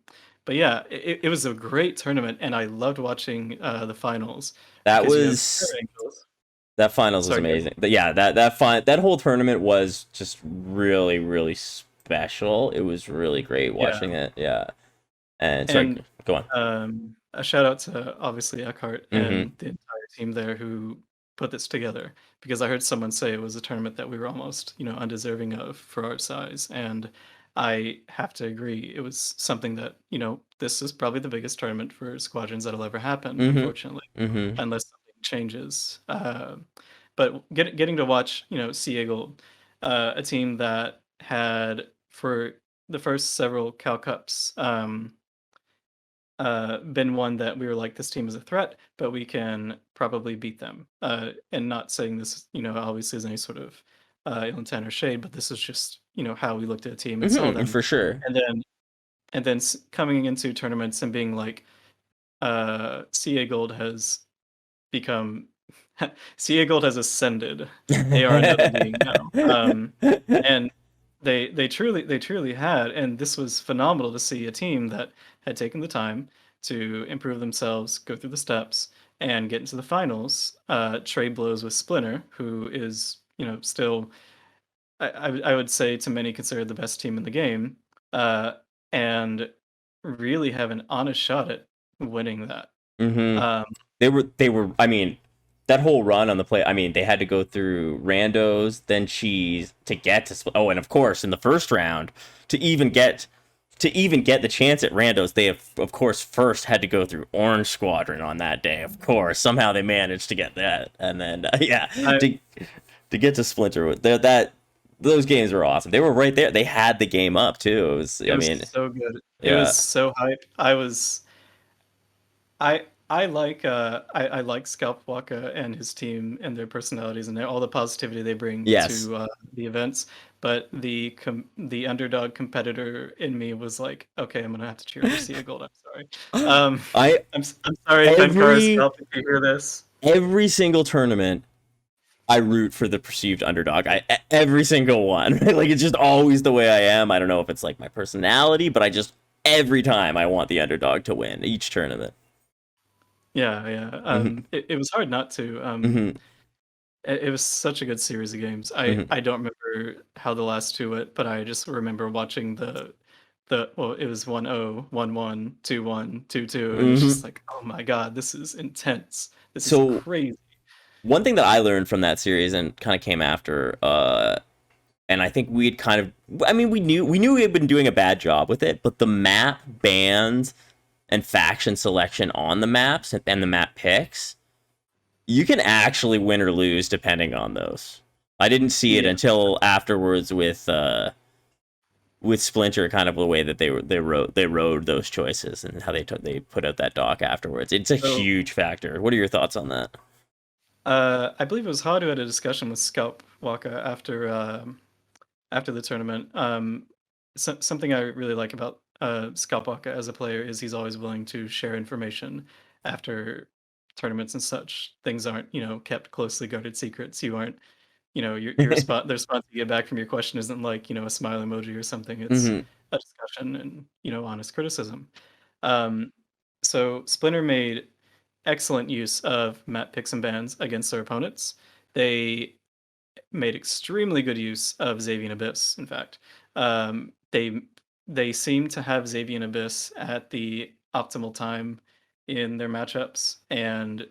but yeah, it was a great tournament, and I loved watching the finals That because you have was camera angles. that finals was Sorry, go ahead. amazing. But yeah, that whole tournament was just really really special. It was really great Yeah, watching it. Yeah, and sorry, and go on. a shout out to obviously Eckhart Mm-hmm. and the entire team there who put this together because I heard someone say it was a tournament that we were almost, undeserving of for our size. And I have to agree. It was something that, this is probably the biggest tournament for squadrons that'll ever happen, unfortunately, Mm-hmm. Mm-hmm. unless something changes. But getting to watch, Seagull, a team that had for the first several Cal Cups, been one that we were like, this team is a threat, but we can probably beat them. And not saying this, obviously is any sort of ill intent or shade, but this is just, how we looked at a team and saw Mm-hmm. them. For sure. And then coming into tournaments and being like, CA Gold has become CA Gold has ascended. They are another being now. And they truly had, and this was phenomenal to see a team that had taken the time to improve themselves, go through the steps, and get into the finals. Trade blows with Splinter, who is still I would say to many considered the best team in the game, uh, and really have an honest shot at winning that. Mm-hmm. Um, They were I mean, that whole run on the play, I mean, they had to go through randos, then cheese to get to oh, and of course in the first round to even get the chance at randos, they have of course first had to go through Orange Squadron on that day. Of course, somehow they managed to get that, and then yeah, I to get to Splinter, that those games were awesome. They were right there. They had the game up too. It was, It I was mean, so good. It was yeah, so hype. I like Scalp Waka and his team and their personalities and all the positivity they bring yes, to the events. but the underdog competitor in me was like, okay, I'm gonna have to cheer for Sea Gold. I'm sorry. I I'm sorry, Tenkara every Scalp, if you hear this. every single tournament I root for the perceived underdog. Every single one. Like it's just always the way I am. I don't know if it's like my personality, but I just every time I want the underdog to win each tournament. Yeah, yeah. Hmm. It was hard not to. Hmm. It was such a good series of games. Hmm. I don't remember how the last two went, but I just remember watching the well, it was 1-0, 1-1, 2-1, 2-2, and it's just Hmm. like, oh my God, this is intense. This is So crazy. one thing that I learned from that series and kind of came after, and I think we'd kind of, I mean, we knew we had been doing a bad job with it, but the map bans and faction selection on the maps and the map picks, you can actually win or lose depending on those. I didn't see it Yeah. until afterwards with Splinter, kind of the way that they rode those choices and how they put out that doc afterwards. It's a So huge factor. What are your thoughts on that? I believe it was Hadu had a discussion with Scalp Waka after the tournament. Something I really like about Scalp Waka as a player is he's always willing to share information after tournaments and such. Things aren't, kept closely guarded secrets. You aren't, your response, the response you get back from your question isn't like, a smile emoji or something. It's Hmm. a discussion and, honest criticism. Um, so Splinter made excellent use of map picks and bans against their opponents. They made extremely good use of Xavian Abyss, in fact. They seem to have Xavian Abyss at the optimal time in their matchups, and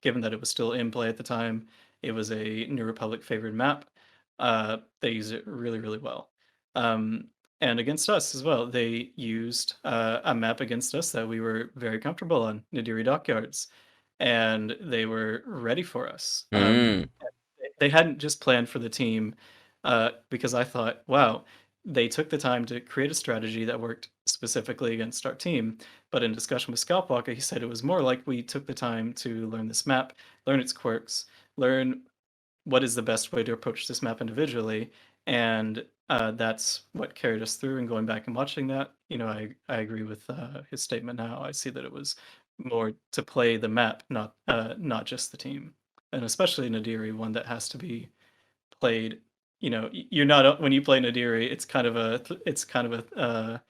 given that it was still in play at the time, it was a New Republic favored map. They used it really, really well. Um, and against us as well, they used a map against us that we were very comfortable on, Nadiri Dockyards, and they were ready for us. Mm. They hadn't just planned for the team, because I thought, wow, they took the time to create a strategy that worked specifically against our team. But in discussion with Scalpwalker, he said it was more like we took the time to learn this map, learn its quirks, learn what is the best way to approach this map individually, and that's what carried us through. And going back and watching that, I agree with his statement now. I see that it was more to play the map, not just the team, and especially Nadiri, one that has to be played. You're not when you play Nadiri, it's kind of a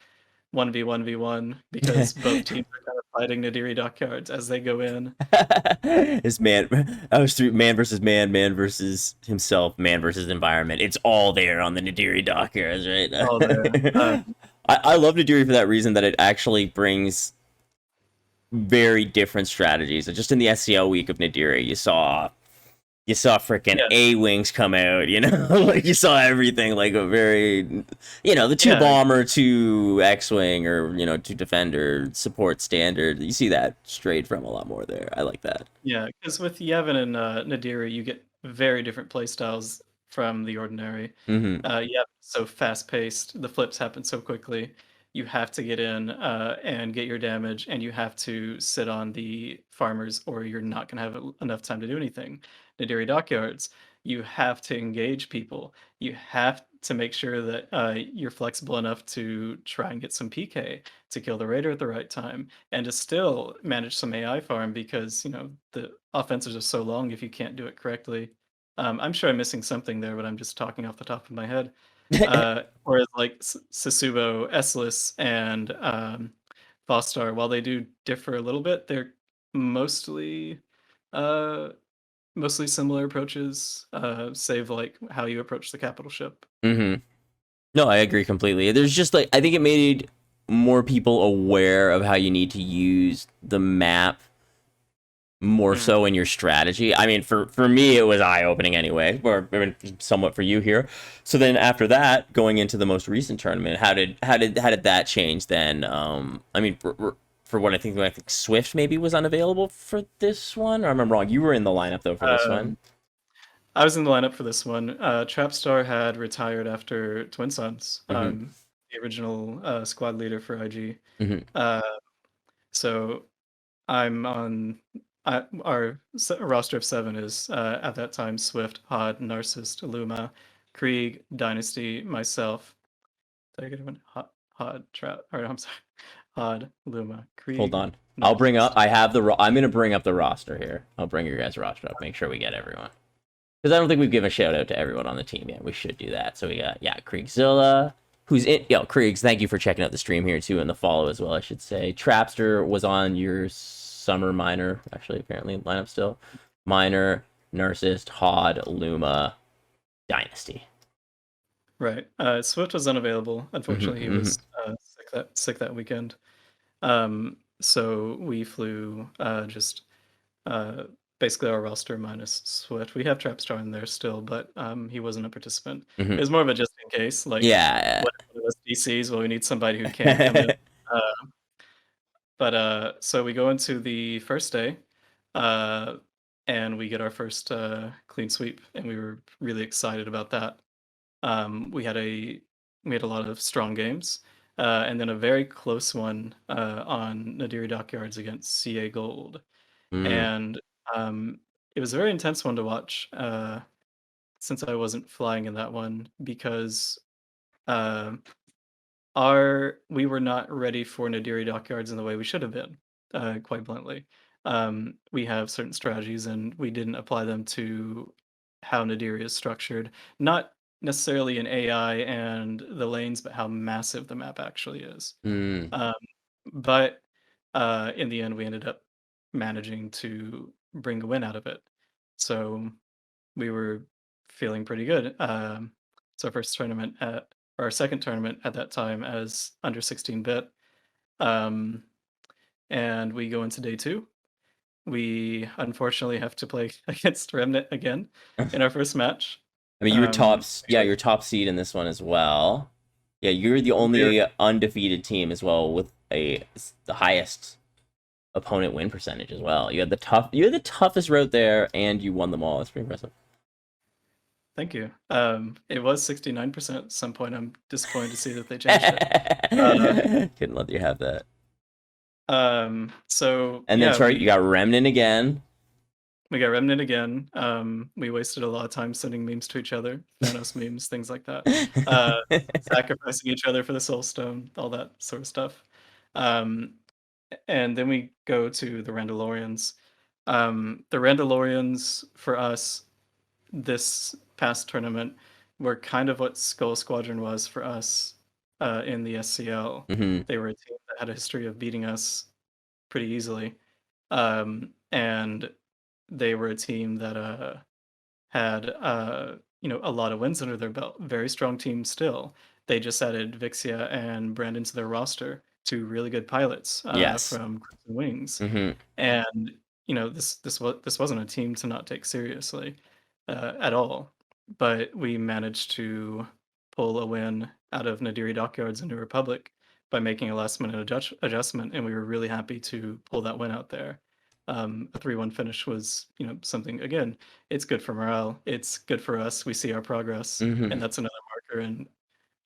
1v1v1 because both teams are kind of fighting Nadiri dockyards as they go in. It's man. I was through man versus man versus himself, man versus environment. It's all there on the Nadiri Dockers, Oh, there. right? I love Nadiri for that reason that it actually brings very different strategies. Just in the SCL week of Nadiri, you saw freaking Yeah, A wings come out, like you saw everything, like a very, the two yeah, bomber, two X wing, or two defender support standard. You see that straight from a lot more there. I like that. yeah. Because with Yevon and Nadiri, you get very different play styles from the ordinary. Hmm. Yeah, so fast paced. The flips happen so quickly. You have to get in and get your damage, and you have to sit on the farmers, or you're not going to have enough time to do anything. Nadiri dockyards, you have to engage people. You have to make sure that you're flexible enough to try and get some PK to kill the raider at the right time, and to still manage some AI farm because the offenses are so long if you can't do it correctly. I'm sure I'm missing something there, but I'm just talking off the top of my head. Whereas like Sasubo, Essless, and Vostar, while they do differ a little bit, they're mostly uh, mostly similar approaches, save like how you approach the capital ship. Hmm. No, I agree completely. There's just like I think it made more people aware of how you need to use the map more Mm. so in your strategy. I mean, for me, it was eye opening anyway, or I mean, somewhat for you here. So then after that, going into the most recent tournament, how did that change then? I mean, for what I think Swift maybe was unavailable for this one, or I'm wrong. You were in the lineup though for this Um, one. I was in the lineup for this one. Trapstar had retired after Twin Suns, Hmm. the original squad leader for IG. Hmm. Uh, so I'm on our roster of seven is at that time Swift, Pod, Narcissist, Luma, Krieg, Dynasty, myself. Did I get everyone? Hod, or I'm sorry, Hod, Luma, Hold Krieg, on. I'll bring up. Narcissist. I have the. I'm gonna bring up the roster here. I'll bring your guys' roster up. Make sure we get everyone. Because I don't think we've given a shout out to everyone on the team yet. We should do that. So we got Kriegzilla, who's in. Yo, Kriegs, thank you for checking out the stream here too, and the follow as well. I should say. Trapster was on your summer minor, actually apparently lineup still. Minor, Narcissist, Hod, Luma, Dynasty. Right. Swift was unavailable. Unfortunately, he was sick that weekend. So we flew just basically our roster minus Swift. We have Trapstar in there still, but he wasn't a participant. It was more of a just in case. Like, Yeah. what if one of us DCs? Well, we need somebody who can come in. But so we go into the first day, and we get our first clean sweep, and we were really excited about that. We had a lot of strong games, and then a very close one on Nadiri Dockyards against CA Gold, and it was a very intense one to watch since I wasn't flying in that one because uh, we were not ready for Nadiri Dockyards in the way we should have been, quite bluntly. We have certain strategies, and we didn't apply them to how Nadiri is structured. Not necessarily in AI and the lanes, but how massive the map actually is. But in the end, we ended up managing to bring a win out of it. So we were feeling pretty good. It's our first tournament our second tournament at that time as under 16-bit. And we go into day 2. We unfortunately have to play against Remnant again in our first match. I mean, you were you're top seed in this one as well. Yeah, you're the only undefeated team as well with the highest opponent win percentage as well. You had the toughest route there, and you won them all. That's pretty impressive. Thank you. It was 69% at some point. I'm disappointed to see that they changed it. Couldn't let you have that. So and then sorry, you got Remnant again. We got Remnant again. We wasted a lot of time sending memes to each other, Thanos memes, things like that. Sacrificing each other for the Soul Stone, all that sort of stuff. And then we go to the Randalorians. The Randalorians for us this past tournament were kind of what Skull Squadron was for us in the SCL. They were a team that had a history of beating us pretty easily. And they were a team that had a lot of wins under their belt. Very strong team still. They just added Vixia and Brandon to their roster, 2 really good pilots from Crimson Wings. And this wasn't a team to not take seriously at all. But we managed to pull a win out of Nadiri Dockyards in New Republic by making a last-minute adjustment, and we were really happy to pull that win out there. A 3-1 finish was, something. Again, it's good for morale. It's good for us. We see our progress, and that's another marker in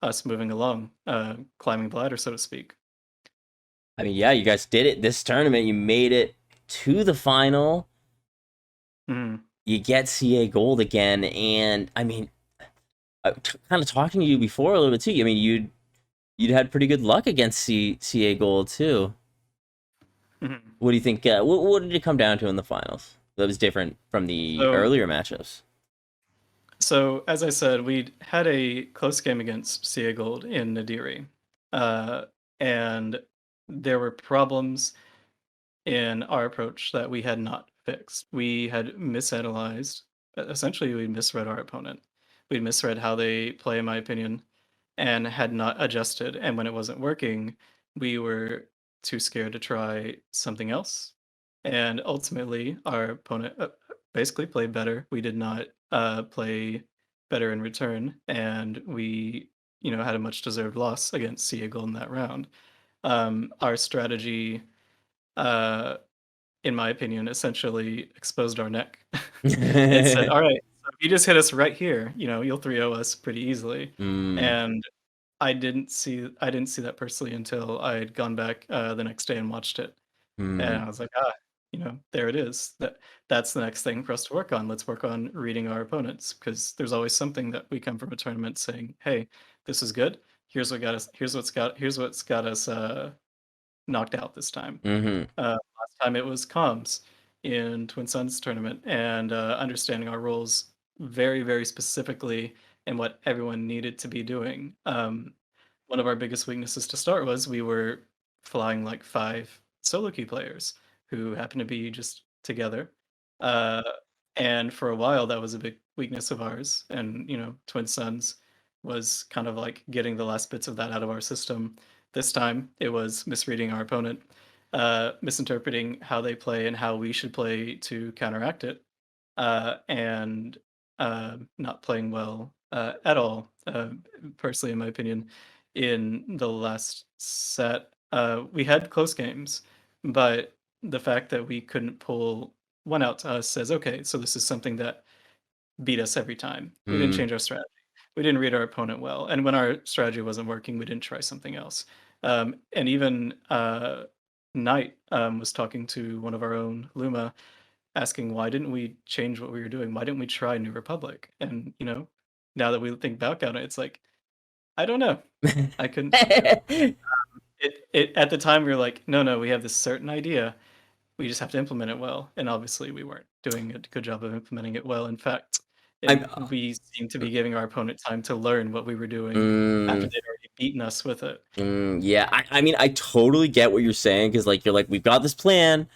us moving along, climbing the ladder, so to speak. I mean, yeah, you guys did it this tournament. You made it to the final. You get CA Gold again, and I mean, kind of talking to you before a little bit too. I mean, you'd had pretty good luck against CA Gold too. What do you think? What did it come down to in the finals that was different from the earlier matchups? So, as I said, we had a close game against CA Gold in Nadiri, and there were problems in our approach that we had not fixed. We had misanalyzed. Essentially, we misread our opponent. We misread how they play, in my opinion, and had not adjusted. And when it wasn't working, we were too scared to try something else. And ultimately, our opponent basically played better. We did not play better in return, and we, had a much deserved loss against CA Gold in that round. Our strategy, in my opinion, essentially exposed our neck and said, "All right, so if you just hit us right here, you'll 3-0 us pretty easily." And I didn't see that personally until I had gone back the next day and watched it, and I was like, there it is. That's the next thing for us to work on. Let's work on reading our opponents, because there's always something that we come from a tournament saying, "Hey, this is good. Here's what's got us knocked out this time." Mm-hmm. Last time it was comms in Twin Suns tournament, and understanding our roles very, very specifically and what everyone needed to be doing. One of our biggest weaknesses to start was we were flying like 5 solo queue players who happened to be just together. Uh, and for a while, that was a big weakness of ours. And, Twin Suns was kind of like getting the last bits of that out of our system. This time, it was misreading our opponent, misinterpreting how they play and how we should play to counteract it, and not playing well at all, personally, in my opinion. In the last set, we had close games, but the fact that we couldn't pull one out to us says, okay, so this is something that beat us every time. We didn't Mm. change our strategy. We didn't read our opponent well. And when our strategy wasn't working, we didn't try something else. And even Knight was talking to one of our own, Luma, asking why didn't we change what we were doing? Why didn't we try New Republic? And now that we think back on it, it's like, I don't know. I couldn't tell you. It at the time we were like, no, we have this certain idea. We just have to implement it well. And obviously we weren't doing a good job of implementing it well. In fact, I'm we seemed to be giving our opponent time to learn what we were doing after mm, they'd already beaten us with it. yeah, I mean, I totally get what you're saying, because like you're like, we've got this plan,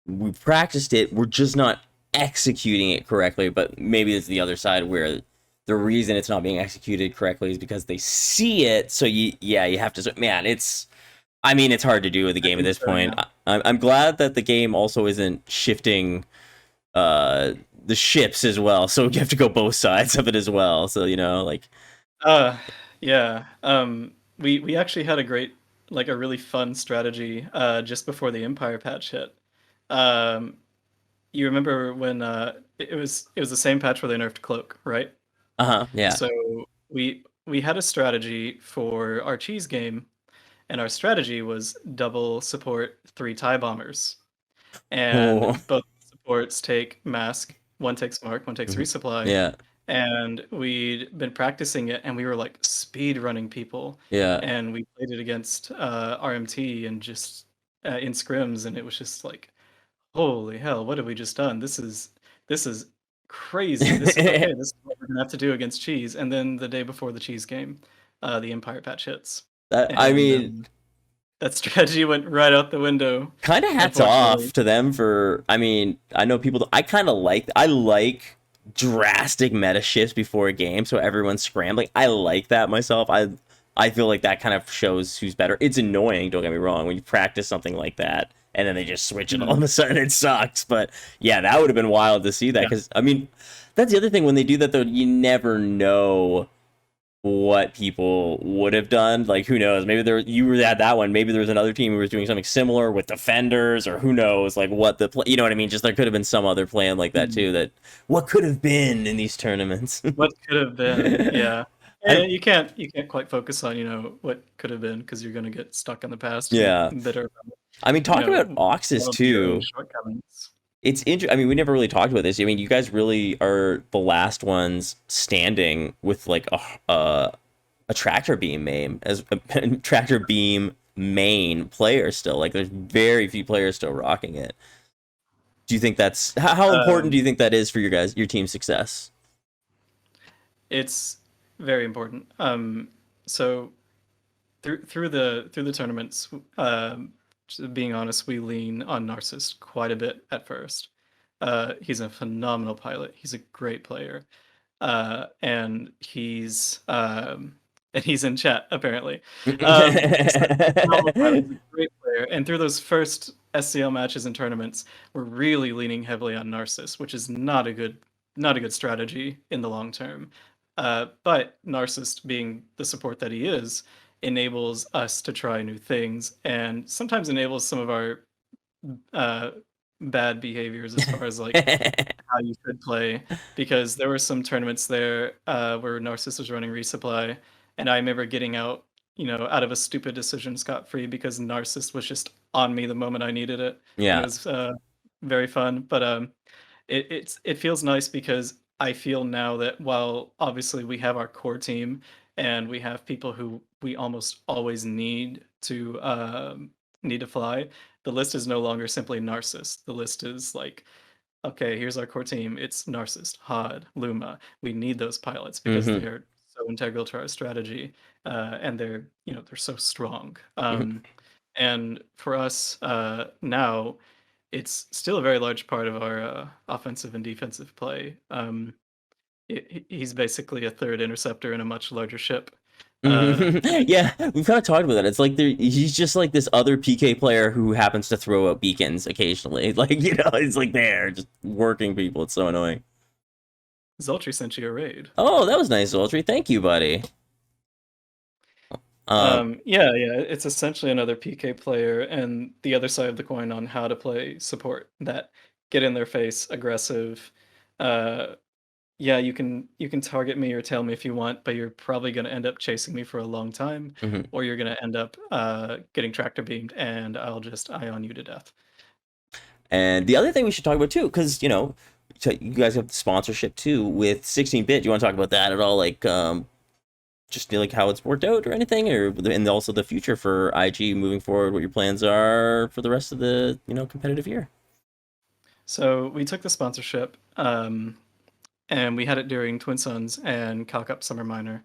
we practiced it, we're just not executing it correctly. But maybe it's the other side, where the reason it's not being executed correctly is because they see it. So you have to, man, I mean, it's hard to do with the I game at think this so, point. yeah. I'm glad that the game also isn't shifting uh the ships as well, so you have to go both sides of it as well. So like, Uh, yeah. We actually had a really fun strategy just before the Empire patch hit. Um, you remember when it was the same patch where they nerfed Cloak, right? yeah. So we had a strategy for our cheese game, and our strategy was double support 3 TIE bombers. And Oh. both supports take mask, one takes mark, one takes Mhm. resupply. Yeah, And we'd been practicing it, and we were like speed running people. yeah. And we played it against RMT and just in scrims, and it was just like, holy hell, what have we just done? This is crazy. This is okay. This is what we're gonna have to do against cheese. And then the day before the cheese game, the Empire patch hits, I and mean, that strategy went right out the window, kind of hats unfortunately. off to them for, I mean, I know people, I like drastic meta shifts before a game, so everyone's scrambling. I like that myself. I feel like that kind of shows who's better. It's annoying, don't get me wrong, when you practice something like that and then they just switch it all of Mhm. a sudden. It sucks. But yeah, that would have been wild to see that, Yeah. because I mean, that's the other thing when they do that though, you never know what people would have done. Like, who knows? Maybe you were at that one. Maybe there was another team who was doing something similar with defenders, or who knows? Like, what you know what I mean? Just there could have been some other plan like that Mhm. too. That what could have been in these tournaments. What could have been, yeah. I, You can't quite focus on, what could have been, because you're gonna get stuck in the past and yeah, bitter about, I mean, talking about all Oxys of your own too. shortcomings. It's interesting. I mean, we never really talked about this. I mean, you guys really are the last ones standing with like a tractor beam main as a tractor beam main player still. Like, there's very few players still rocking it. Do you think that's how important do Um, you think that is for your team's success? it's very important. So through the tournaments, just being honest, we lean on Narcissist quite a bit at first. He's a phenomenal pilot. He's a great player. And he's in chat apparently. He's a phenomenal pilot. He's a great player. And through those first SCL matches and tournaments, we're really leaning heavily on Narcissus, which is not a good strategy in the long term. But Narcissus, being the support that he is, enables us to try new things, and sometimes enables some of our uh, bad behaviors as far as like how you could play, because there were some tournaments there where Narcissus was running resupply, and I remember getting out of a stupid decision scot free because Narcissus was just on me the moment I needed it, and it Yeah. was very fun. But it feels nice because I feel now that while obviously we have our core team and we have people who we almost always need to fly, the list is no longer simply Narcissus. The list is like, okay, here's our core team. It's Narcissus, Hod, Luma. We need those pilots because Mm-hmm. they're so integral to our strategy, and they're so strong. Mm-hmm. And for us now, it's still a very large part of our offensive and defensive play. He's basically a third interceptor in a much larger ship. Mhm. Yeah, we've kind of talked about that. It's like he's just like this other PK player who happens to throw out beacons occasionally. Like, he's like there, just working people. It's so annoying. Zoltri sent you a raid. Oh, that was nice, Ultry. Thank you, buddy. Yeah, it's essentially another PK player and the other side of the coin on how to play support. That get in their face, aggressive. Uh, yeah, you can target me or tell me if you want, but you're probably going to end up chasing me for a long time, mhm. or you're going to end up getting tractor beamed, and I'll just eye on you to death. And the other thing we should talk about too, because so you guys have sponsorship too with 16-bit. Do you want to talk about that at all? Like, just like how it's worked out or anything, and also the future for IG moving forward. What your plans are for the rest of the competitive year? So we took the sponsorship, and we had it during Twin Suns and CalCup Summer Minor.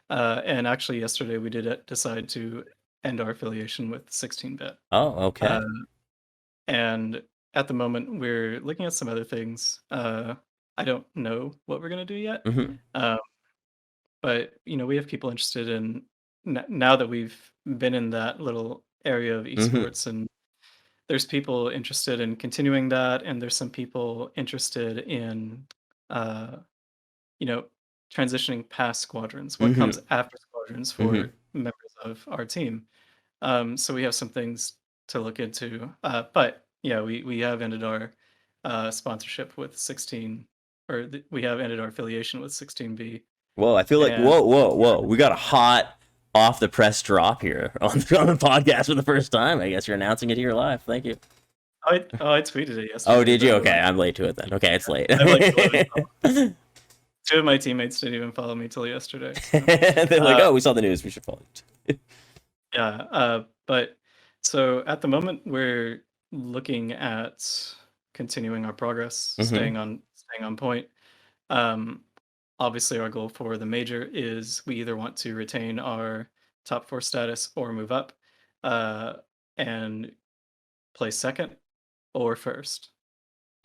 And actually, yesterday we did decide to end our affiliation with 16-bit. Oh, okay. And at the moment, we're looking at some other things. I don't know what we're going to do yet. Mm-hmm. But we have people interested in now that we've been in that little area of Mm-hmm. esports, and there's people interested in continuing that, and there's some people interested in uh, you know, transitioning past Squadrons. What Mm-hmm. comes after Squadrons Mm-hmm. for members of our team? So we have some things to look into. But yeah, we have ended our sponsorship with 16, or we have ended our affiliation with 16B. Whoa, I feel like And whoa. We got a hot off the press drop here on the podcast for the first time. I guess you're announcing it here live. Thank you. I tweeted it yesterday. Oh, did you? but, Okay, I'm late to it then. Okay, it's late. I'm like 11. Two of my teammates didn't even follow me till yesterday. So. They're like, oh, we saw the news. We should follow it. Yeah, but so at the moment we're looking at continuing our progress, Mhm. staying on point. Obviously, our goal for the major is we either want to retain our top four status or move up, and play second or first.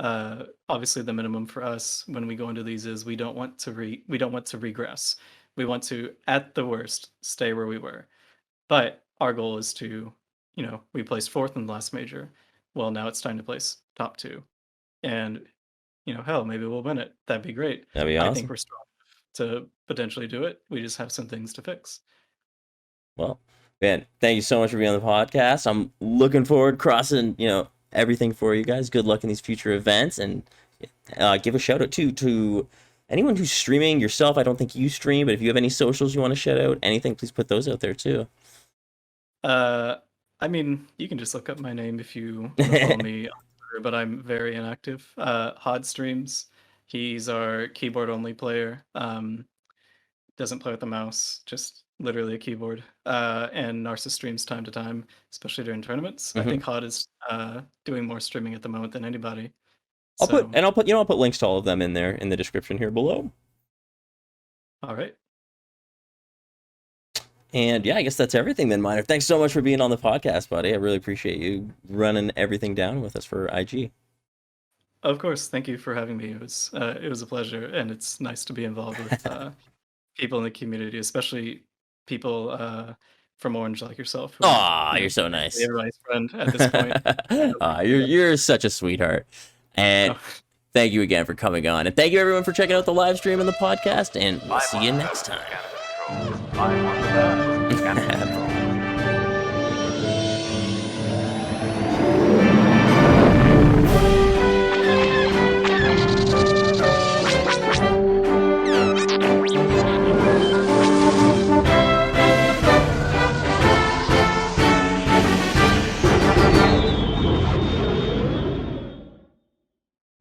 Obviously, the minimum for us when we go into these is we don't want to regress. We want to, at the worst, stay where we were. But our goal is to, we placed fourth in the last major. Well, now it's time to place top two. And, hell, maybe we'll win it. That'd be great. That'd be I awesome. think we're strong enough to potentially do it. We just have some things to fix. Well, man, thank you so much for being on the podcast. I'm looking forward crossing, everything for you guys. Good luck in these future events, and give a shout out to anyone who's streaming. Yourself, I don't think you stream, but if you have any socials you want to shout out, anything, please put those out there too. I mean, you can just look up my name if you want to follow me on Twitter, but I'm very inactive. Hod streams. He's our keyboard only player. Doesn't play with the mouse, just literally a keyboard. And Narcissus streams time to time, especially during tournaments. I think Hod is doing more streaming at the moment than anybody. I'll put links to all of them in there in the description here below. All right. And yeah, I guess that's everything then, Miner. Thanks so much for being on the podcast, buddy. I really appreciate you running everything down with us for IG. Of course. Thank you for having me. It was a pleasure, and it's nice to be involved with people in the community, especially people from Orange like yourself. Aw, you're so nice. Everybody's friend at this point. You're such a sweetheart. And thank you again for coming on. And thank you everyone for checking out the live stream and the podcast. And we'll see you next time. I'm on the